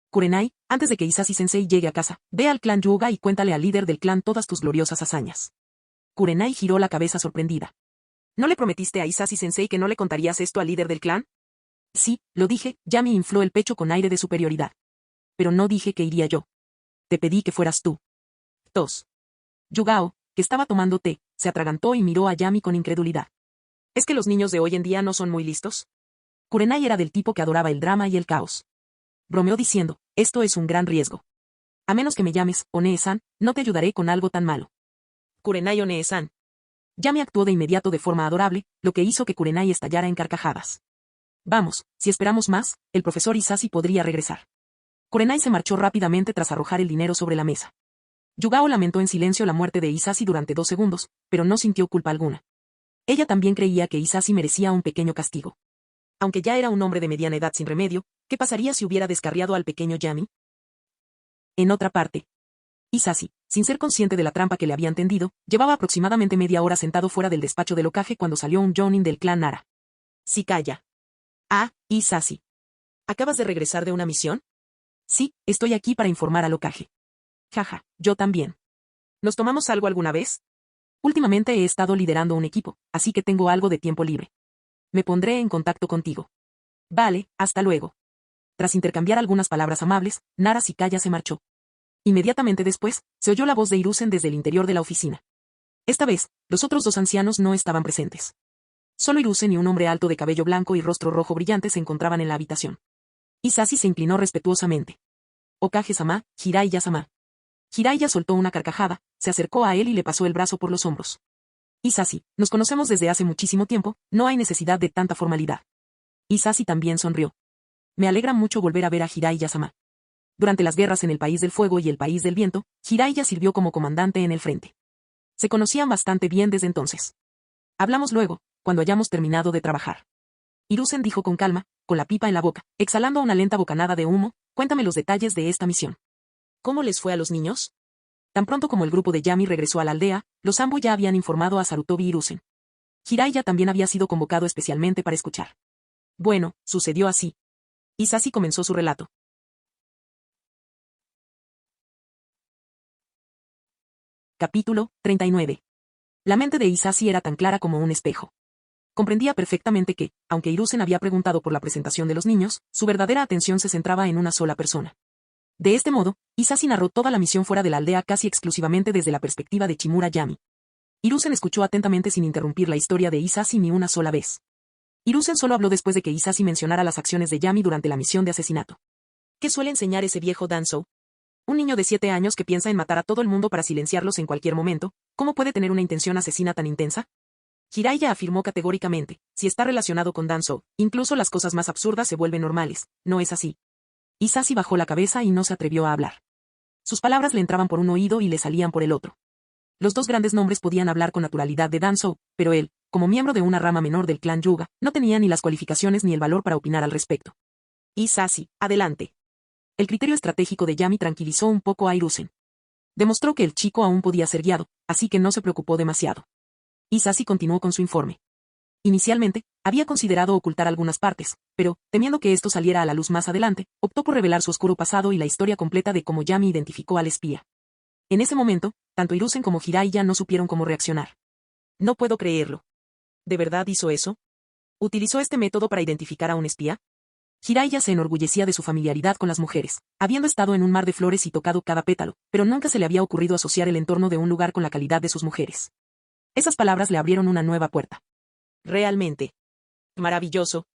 Kurenai, antes de que Hisashi-sensei llegue a casa, ve al clan Yuga y cuéntale al líder del clan todas tus gloriosas hazañas. Kurenai giró la cabeza sorprendida. ¿No le prometiste a Hisashi-sensei que no le contarías esto al líder del clan? Sí, lo dije, Yami infló el pecho con aire de superioridad. Pero no dije que iría yo. Te pedí que fueras tú. 2. Yugao, que estaba tomando té, se atragantó y miró a Yami con incredulidad. ¿Es que los niños de hoy en día no son muy listos? Kurenai era del tipo que adoraba el drama y el caos. Bromeó diciendo, esto es un gran riesgo. A menos que me llames, Onee-san, no te ayudaré con algo tan malo. Kurenai Onee-san. Yami actuó de inmediato de forma adorable, lo que hizo que Kurenai estallara en carcajadas. Vamos, si esperamos más, el profesor Hisashi podría regresar. Kurenai se marchó rápidamente tras arrojar el dinero sobre la mesa. Yugao lamentó en silencio la muerte de Hisashi durante 2 segundos, pero no sintió culpa alguna. Ella también creía que Hisashi merecía un pequeño castigo. Aunque ya era un hombre de mediana edad sin remedio, ¿qué pasaría si hubiera descarriado al pequeño Yami? En otra parte, Hisashi, sin ser consciente de la trampa que le habían tendido, llevaba aproximadamente media hora sentado fuera del despacho del Hokage cuando salió un Jonin del clan Nara. Sí, calla. Ah, Hisashi. ¿Acabas de regresar de una misión? Sí, estoy aquí para informar al Hokage. Jaja, yo también. ¿Nos tomamos algo alguna vez? Últimamente he estado liderando un equipo, así que tengo algo de tiempo libre. Me pondré en contacto contigo. Vale, hasta luego. Tras intercambiar algunas palabras amables, Nara Sikaya se marchó. Inmediatamente después, se oyó la voz de Hiruzen desde el interior de la oficina. Esta vez, los otros 2 ancianos no estaban presentes. Solo Hiruzen y un hombre alto de cabello blanco y rostro rojo brillante se encontraban en la habitación. Hisashi se inclinó respetuosamente. Hokage-sama, Jiraiya-sama. Jiraiya soltó una carcajada, se acercó a él y le pasó el brazo por los hombros. Hisashi, nos conocemos desde hace muchísimo tiempo, no hay necesidad de tanta formalidad. Hisashi también sonrió. Me alegra mucho volver a ver a Jiraiya-sama. Durante las guerras en el País del Fuego y el País del Viento, Jiraiya sirvió como comandante en el frente. Se conocían bastante bien desde entonces. Hablamos luego, cuando hayamos terminado de trabajar. Hiruzen dijo con calma, con la pipa en la boca, exhalando una lenta bocanada de humo, cuéntame los detalles de esta misión. ¿Cómo les fue a los niños? Tan pronto como el grupo de Yami regresó a la aldea, los Ambo ya habían informado a Sarutobi Hiruzen. Jiraiya también había sido convocado especialmente para escuchar. Bueno, sucedió así. Hisashi comenzó su relato. Capítulo 39. La mente de Hisashi era tan clara como un espejo. Comprendía perfectamente que, aunque Hiruzen había preguntado por la presentación de los niños, su verdadera atención se centraba en una sola persona. De este modo, Hisashi narró toda la misión fuera de la aldea casi exclusivamente desde la perspectiva de Chimura Yami. Hiruzen escuchó atentamente sin interrumpir la historia de Hisashi ni una sola vez. Hiruzen solo habló después de que Hisashi mencionara las acciones de Yami durante la misión de asesinato. ¿Qué suele enseñar ese viejo Danzo? Un niño de 7 años que piensa en matar a todo el mundo para silenciarlos en cualquier momento, ¿cómo puede tener una intención asesina tan intensa? Jiraiya afirmó categóricamente, si está relacionado con Danzo, incluso las cosas más absurdas se vuelven normales, ¿no es así? Hisashi bajó la cabeza y no se atrevió a hablar. Sus palabras le entraban por un oído y le salían por el otro. Los 2 grandes nombres podían hablar con naturalidad de Danzo, pero él, como miembro de una rama menor del clan Yuga, no tenía ni las cualificaciones ni el valor para opinar al respecto. Hisashi, adelante. El criterio estratégico de Yami tranquilizó un poco a Hiruzen. Demostró que el chico aún podía ser guiado, así que no se preocupó demasiado. Hisashi continuó con su informe. Inicialmente, había considerado ocultar algunas partes, pero, temiendo que esto saliera a la luz más adelante, optó por revelar su oscuro pasado y la historia completa de cómo Yami identificó al espía. En ese momento, tanto Hiruzen como Jiraiya no supieron cómo reaccionar. No puedo creerlo. ¿De verdad hizo eso? ¿Utilizó este método para identificar a un espía? Jiraiya se enorgullecía de su familiaridad con las mujeres, habiendo estado en un mar de flores y tocado cada pétalo, pero nunca se le había ocurrido asociar el entorno de un lugar con la calidad de sus mujeres. Esas palabras le abrieron una nueva puerta. Realmente. Maravilloso.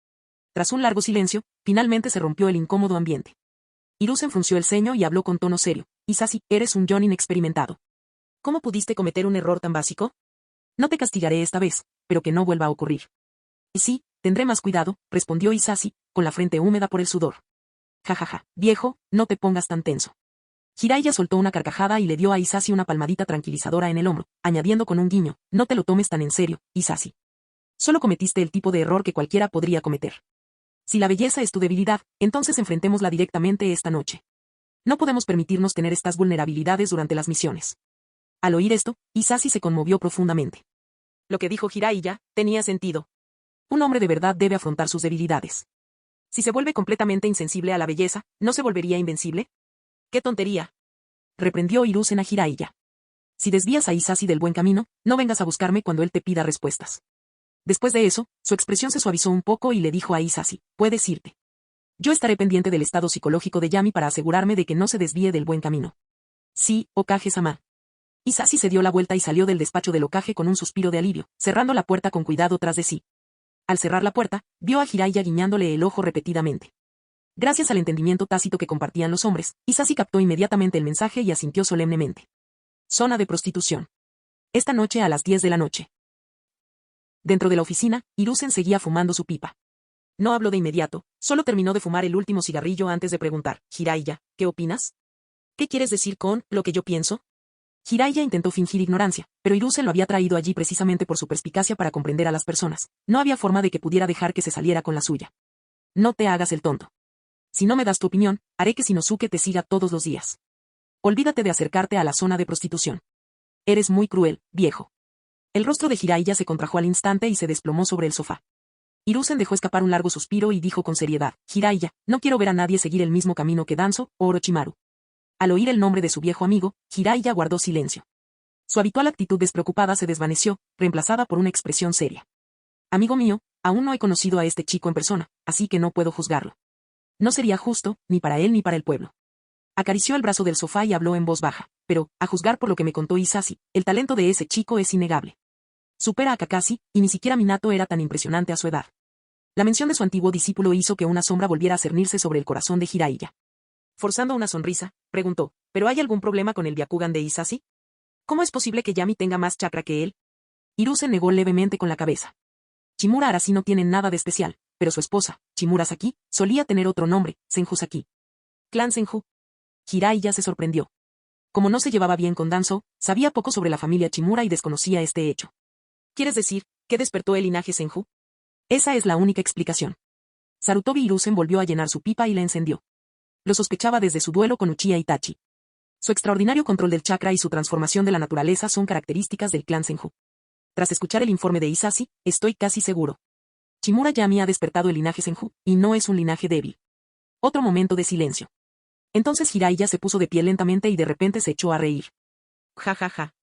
Tras un largo silencio, finalmente se rompió el incómodo ambiente. Hiruzen frunció el ceño y habló con tono serio. Hisashi, eres un Jonin inexperimentado. ¿Cómo pudiste cometer un error tan básico? No te castigaré esta vez, pero que no vuelva a ocurrir. Y sí, tendré más cuidado, respondió Hisashi, con la frente húmeda por el sudor. Jajaja, viejo, no te pongas tan tenso. Jiraiya soltó una carcajada y le dio a Hisashi una palmadita tranquilizadora en el hombro, añadiendo con un guiño, no te lo tomes tan en serio, Hisashi. Solo cometiste el tipo de error que cualquiera podría cometer. Si la belleza es tu debilidad, entonces enfrentémosla directamente esta noche. No podemos permitirnos tener estas vulnerabilidades durante las misiones. Al oír esto, Hisashi se conmovió profundamente. Lo que dijo Jiraiya tenía sentido. Un hombre de verdad debe afrontar sus debilidades. Si se vuelve completamente insensible a la belleza, ¿no se volvería invencible? ¡Qué tontería! Reprendió Hiruzen a Jiraiya. Si desvías a Hisashi del buen camino, no vengas a buscarme cuando él te pida respuestas. Después de eso, su expresión se suavizó un poco y le dijo a Hisashi, puedes irte. Yo estaré pendiente del estado psicológico de Yami para asegurarme de que no se desvíe del buen camino. Sí, Hokage-sama. Hisashi se dio la vuelta y salió del despacho del Hokage con un suspiro de alivio, cerrando la puerta con cuidado tras de sí. Al cerrar la puerta, vio a Jiraiya guiñándole el ojo repetidamente. Gracias al entendimiento tácito que compartían los hombres, Hisashi captó inmediatamente el mensaje y asintió solemnemente. Zona de prostitución. Esta noche a las 10 de la noche. Dentro de la oficina, Hiruzen seguía fumando su pipa. No habló de inmediato, solo terminó de fumar el último cigarrillo antes de preguntar, Jiraiya, ¿qué opinas? ¿Qué quieres decir con lo que yo pienso? Jiraiya intentó fingir ignorancia, pero Hiruzen lo había traído allí precisamente por su perspicacia para comprender a las personas. No había forma de que pudiera dejar que se saliera con la suya. No te hagas el tonto. Si no me das tu opinión, haré que Shinosuke te siga todos los días. Olvídate de acercarte a la zona de prostitución. Eres muy cruel, viejo. El rostro de Jiraiya se contrajo al instante y se desplomó sobre el sofá. Hiruzen dejó escapar un largo suspiro y dijo con seriedad, Jiraiya, no quiero ver a nadie seguir el mismo camino que Danzo o Orochimaru. Al oír el nombre de su viejo amigo, Jiraiya guardó silencio. Su habitual actitud despreocupada se desvaneció, reemplazada por una expresión seria. Amigo mío, aún no he conocido a este chico en persona, así que no puedo juzgarlo. No sería justo, ni para él ni para el pueblo. Acarició el brazo del sofá y habló en voz baja, pero, a juzgar por lo que me contó Hisashi, el talento de ese chico es innegable. Supera a Kakashi, y ni siquiera Minato era tan impresionante a su edad. La mención de su antiguo discípulo hizo que una sombra volviera a cernirse sobre el corazón de Jiraiya. Forzando una sonrisa, preguntó, ¿pero hay algún problema con el Byakugan de Hisashi? ¿Cómo es posible que Yami tenga más chakra que él? Hiruzen negó levemente con la cabeza. Shimura Arasi no tiene nada de especial, pero su esposa, Shimura Saki, solía tener otro nombre, Senju Saki. Clan Senju. Jiraiya se sorprendió. Como no se llevaba bien con Danzo, sabía poco sobre la familia Shimura y desconocía este hecho. ¿Quieres decir, que despertó el linaje Senju? Esa es la única explicación. Sarutobi Hiruzen volvió a llenar su pipa y la encendió. Lo sospechaba desde su duelo con Uchiha Itachi. Su extraordinario control del chakra y su transformación de la naturaleza son características del clan Senju. Tras escuchar el informe de Hisashi, estoy casi seguro. Shimura Yami ha despertado el linaje Senju, y no es un linaje débil. Otro momento de silencio. Entonces Jiraiya se puso de pie lentamente y de repente se echó a reír. Ja ja ja.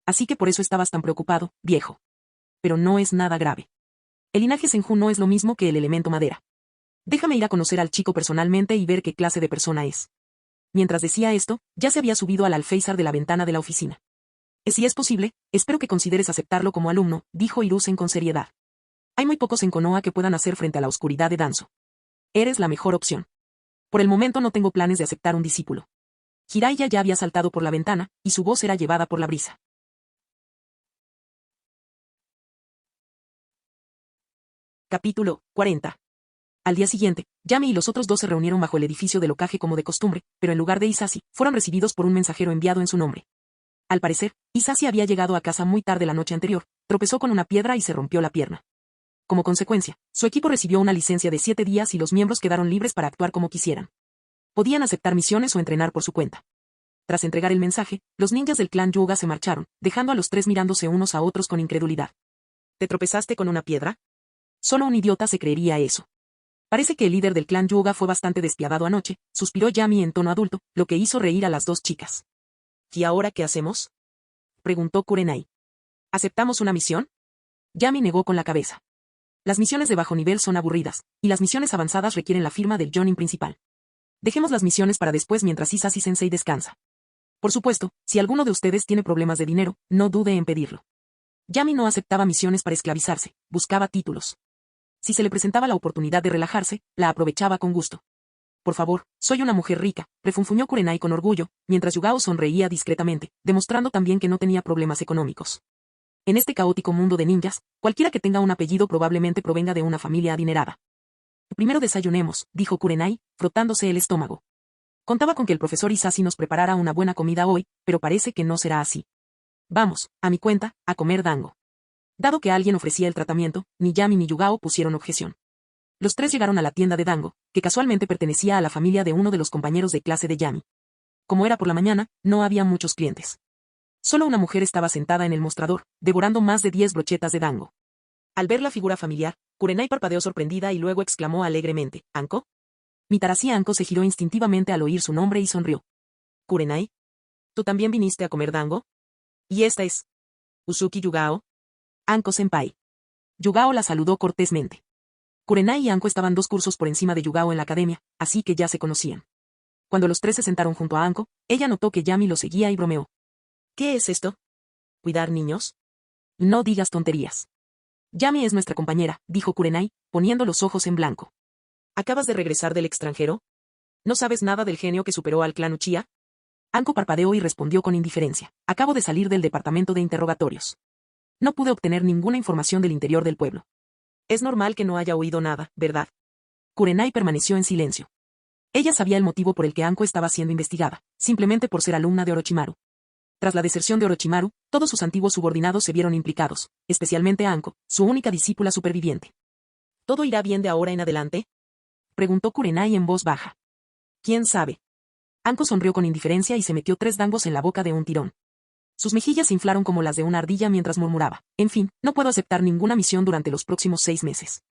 Así que por eso estabas tan preocupado, viejo. Pero no es nada grave. El linaje Senju no es lo mismo que el elemento madera. Déjame ir a conocer al chico personalmente y ver qué clase de persona es. Mientras decía esto, ya se había subido al alféizar de la ventana de la oficina. Si es posible, espero que consideres aceptarlo como alumno, dijo Hiruzen con seriedad. Hay muy pocos en Konoha que puedan hacer frente a la oscuridad de Danzo. Eres la mejor opción. Por el momento no tengo planes de aceptar un discípulo. Jiraiya ya había saltado por la ventana, y su voz era llevada por la brisa. Capítulo 40. Al día siguiente, Yami y los otros dos se reunieron bajo el edificio del Hokage como de costumbre, pero en lugar de Hisashi, fueron recibidos por un mensajero enviado en su nombre. Al parecer, Hisashi había llegado a casa muy tarde la noche anterior, tropezó con una piedra y se rompió la pierna. Como consecuencia, su equipo recibió una licencia de 7 días y los miembros quedaron libres para actuar como quisieran. Podían aceptar misiones o entrenar por su cuenta. Tras entregar el mensaje, los ninjas del clan Hyuga se marcharon, dejando a los tres mirándose unos a otros con incredulidad. ¿Te tropezaste con una piedra? Solo un idiota se creería eso. Parece que el líder del clan Hyuga fue bastante despiadado anoche, suspiró Yami en tono adulto, lo que hizo reír a las dos chicas. ¿Y ahora qué hacemos?, preguntó Kurenai. ¿Aceptamos una misión? Yami negó con la cabeza. Las misiones de bajo nivel son aburridas, y las misiones avanzadas requieren la firma del Jonin principal. Dejemos las misiones para después mientras Hisashi Sensei descansa. Por supuesto, si alguno de ustedes tiene problemas de dinero, no dude en pedirlo. Yami no aceptaba misiones para esclavizarse, buscaba títulos. Si se le presentaba la oportunidad de relajarse, la aprovechaba con gusto. Por favor, soy una mujer rica, refunfuñó Kurenai con orgullo, mientras Yugao sonreía discretamente, demostrando también que no tenía problemas económicos. En este caótico mundo de ninjas, cualquiera que tenga un apellido probablemente provenga de una familia adinerada. Primero desayunemos, dijo Kurenai, frotándose el estómago. Contaba con que el profesor Hisashi nos preparara una buena comida hoy, pero parece que no será así. Vamos, a mi cuenta, a comer dango. Dado que alguien ofrecía el tratamiento, ni Yami ni Yugao pusieron objeción. Los tres llegaron a la tienda de dango, que casualmente pertenecía a la familia de uno de los compañeros de clase de Yami. Como era por la mañana, no había muchos clientes. Solo una mujer estaba sentada en el mostrador, devorando más de 10 brochetas de dango. Al ver la figura familiar, Kurenai parpadeó sorprendida y luego exclamó alegremente, ¿Anko? Mitarashi Anko se giró instintivamente al oír su nombre y sonrió. ¿Kurenai? ¿Tú también viniste a comer dango? ¿Y esta es Usuki Yugao? Anko-senpai. Yugao la saludó cortésmente. Kurenai y Anko estaban 2 cursos por encima de Yugao en la academia, así que ya se conocían. Cuando los tres se sentaron junto a Anko, ella notó que Yami lo seguía y bromeó. ¿Qué es esto? ¿Cuidar niños? No digas tonterías. Yami es nuestra compañera, dijo Kurenai, poniendo los ojos en blanco. ¿Acabas de regresar del extranjero? ¿No sabes nada del genio que superó al clan Uchiha? Anko parpadeó y respondió con indiferencia. Acabo de salir del departamento de interrogatorios. No pude obtener ninguna información del interior del pueblo. Es normal que no haya oído nada, ¿verdad? Kurenai permaneció en silencio. Ella sabía el motivo por el que Anko estaba siendo investigada, simplemente por ser alumna de Orochimaru. Tras la deserción de Orochimaru, todos sus antiguos subordinados se vieron implicados, especialmente Anko, su única discípula superviviente. ¿Todo irá bien de ahora en adelante? Preguntó Kurenai en voz baja. ¿Quién sabe? Anko sonrió con indiferencia y se metió 3 dangos en la boca de un tirón. Sus mejillas se inflaron como las de una ardilla mientras murmuraba, en fin, no puedo aceptar ninguna misión durante los próximos 6 meses.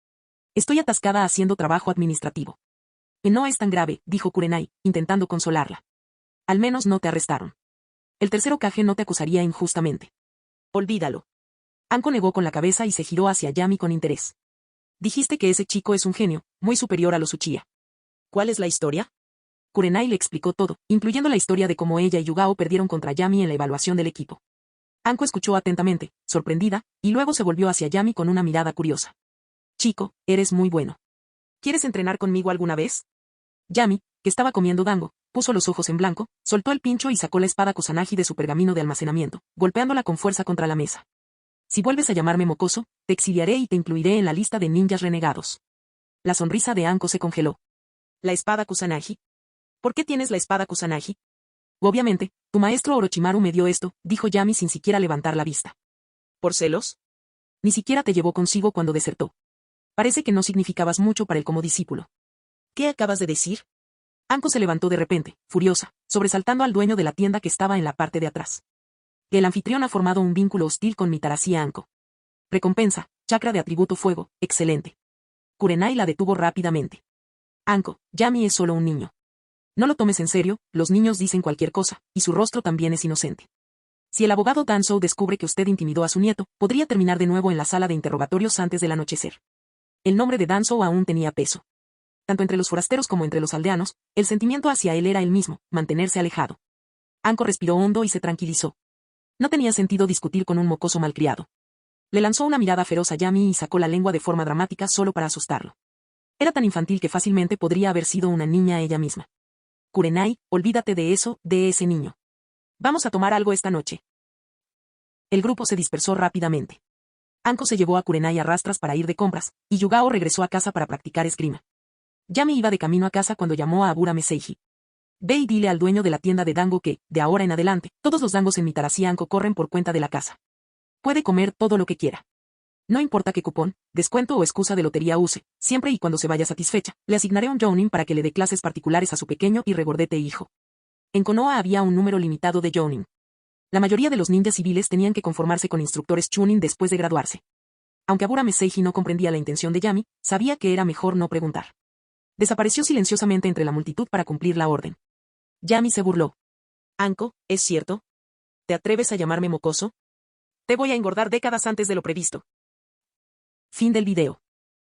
Estoy atascada haciendo trabajo administrativo. No es tan grave, dijo Kurenai, intentando consolarla. Al menos no te arrestaron. El tercer Hokage no te acusaría injustamente. Olvídalo. Anko negó con la cabeza y se giró hacia Yami con interés. Dijiste que ese chico es un genio, muy superior a los Uchiha. ¿Cuál es la historia? Kurenai le explicó todo, incluyendo la historia de cómo ella y Yugao perdieron contra Yami en la evaluación del equipo. Anko escuchó atentamente, sorprendida, y luego se volvió hacia Yami con una mirada curiosa. Chico, eres muy bueno. ¿Quieres entrenar conmigo alguna vez? Yami, que estaba comiendo dango, puso los ojos en blanco, soltó el pincho y sacó la espada Kusanagi de su pergamino de almacenamiento, golpeándola con fuerza contra la mesa. Si vuelves a llamarme mocoso, te exiliaré y te incluiré en la lista de ninjas renegados. La sonrisa de Anko se congeló. ¿La espada Kusanagi? ¿Por qué tienes la espada Kusanagi? Obviamente, tu maestro Orochimaru me dio esto, dijo Yami sin siquiera levantar la vista. ¿Por celos? Ni siquiera te llevó consigo cuando desertó. Parece que no significabas mucho para él como discípulo. ¿Qué acabas de decir? Anko se levantó de repente, furiosa, sobresaltando al dueño de la tienda que estaba en la parte de atrás. El anfitrión ha formado un vínculo hostil con Mitarashi Anko. Recompensa, chakra de atributo fuego, excelente. Kurenai la detuvo rápidamente. Anko, Yami es solo un niño. No lo tomes en serio, los niños dicen cualquier cosa, y su rostro también es inocente. Si el abogado Danzou descubre que usted intimidó a su nieto, podría terminar de nuevo en la sala de interrogatorios antes del anochecer. El nombre de Danzou aún tenía peso. Tanto entre los forasteros como entre los aldeanos, el sentimiento hacia él era el mismo, mantenerse alejado. Anko respiró hondo y se tranquilizó. No tenía sentido discutir con un mocoso malcriado. Le lanzó una mirada feroz a Yami y sacó la lengua de forma dramática solo para asustarlo. Era tan infantil que fácilmente podría haber sido una niña ella misma. Kurenai, olvídate de eso, de ese niño. Vamos a tomar algo esta noche. El grupo se dispersó rápidamente. Anko se llevó a Kurenai a rastras para ir de compras, y Yugao regresó a casa para practicar esgrima. Yami iba de camino a casa cuando llamó a Abura Meseiji. Ve y dile al dueño de la tienda de dango que, de ahora en adelante, todos los dangos en Mitarashi Anko corren por cuenta de la casa. Puede comer todo lo que quiera. No importa qué cupón, descuento o excusa de lotería use, siempre y cuando se vaya satisfecha, le asignaré un Jounin para que le dé clases particulares a su pequeño y regordete hijo. En Konoha había un número limitado de Jounin. La mayoría de los ninjas civiles tenían que conformarse con instructores Chunin después de graduarse. Aunque Abura Meseiji no comprendía la intención de Yami, sabía que era mejor no preguntar. Desapareció silenciosamente entre la multitud para cumplir la orden. Yami se burló. Anko, ¿es cierto? ¿Te atreves a llamarme mocoso? Te voy a engordar décadas antes de lo previsto. Fin del video.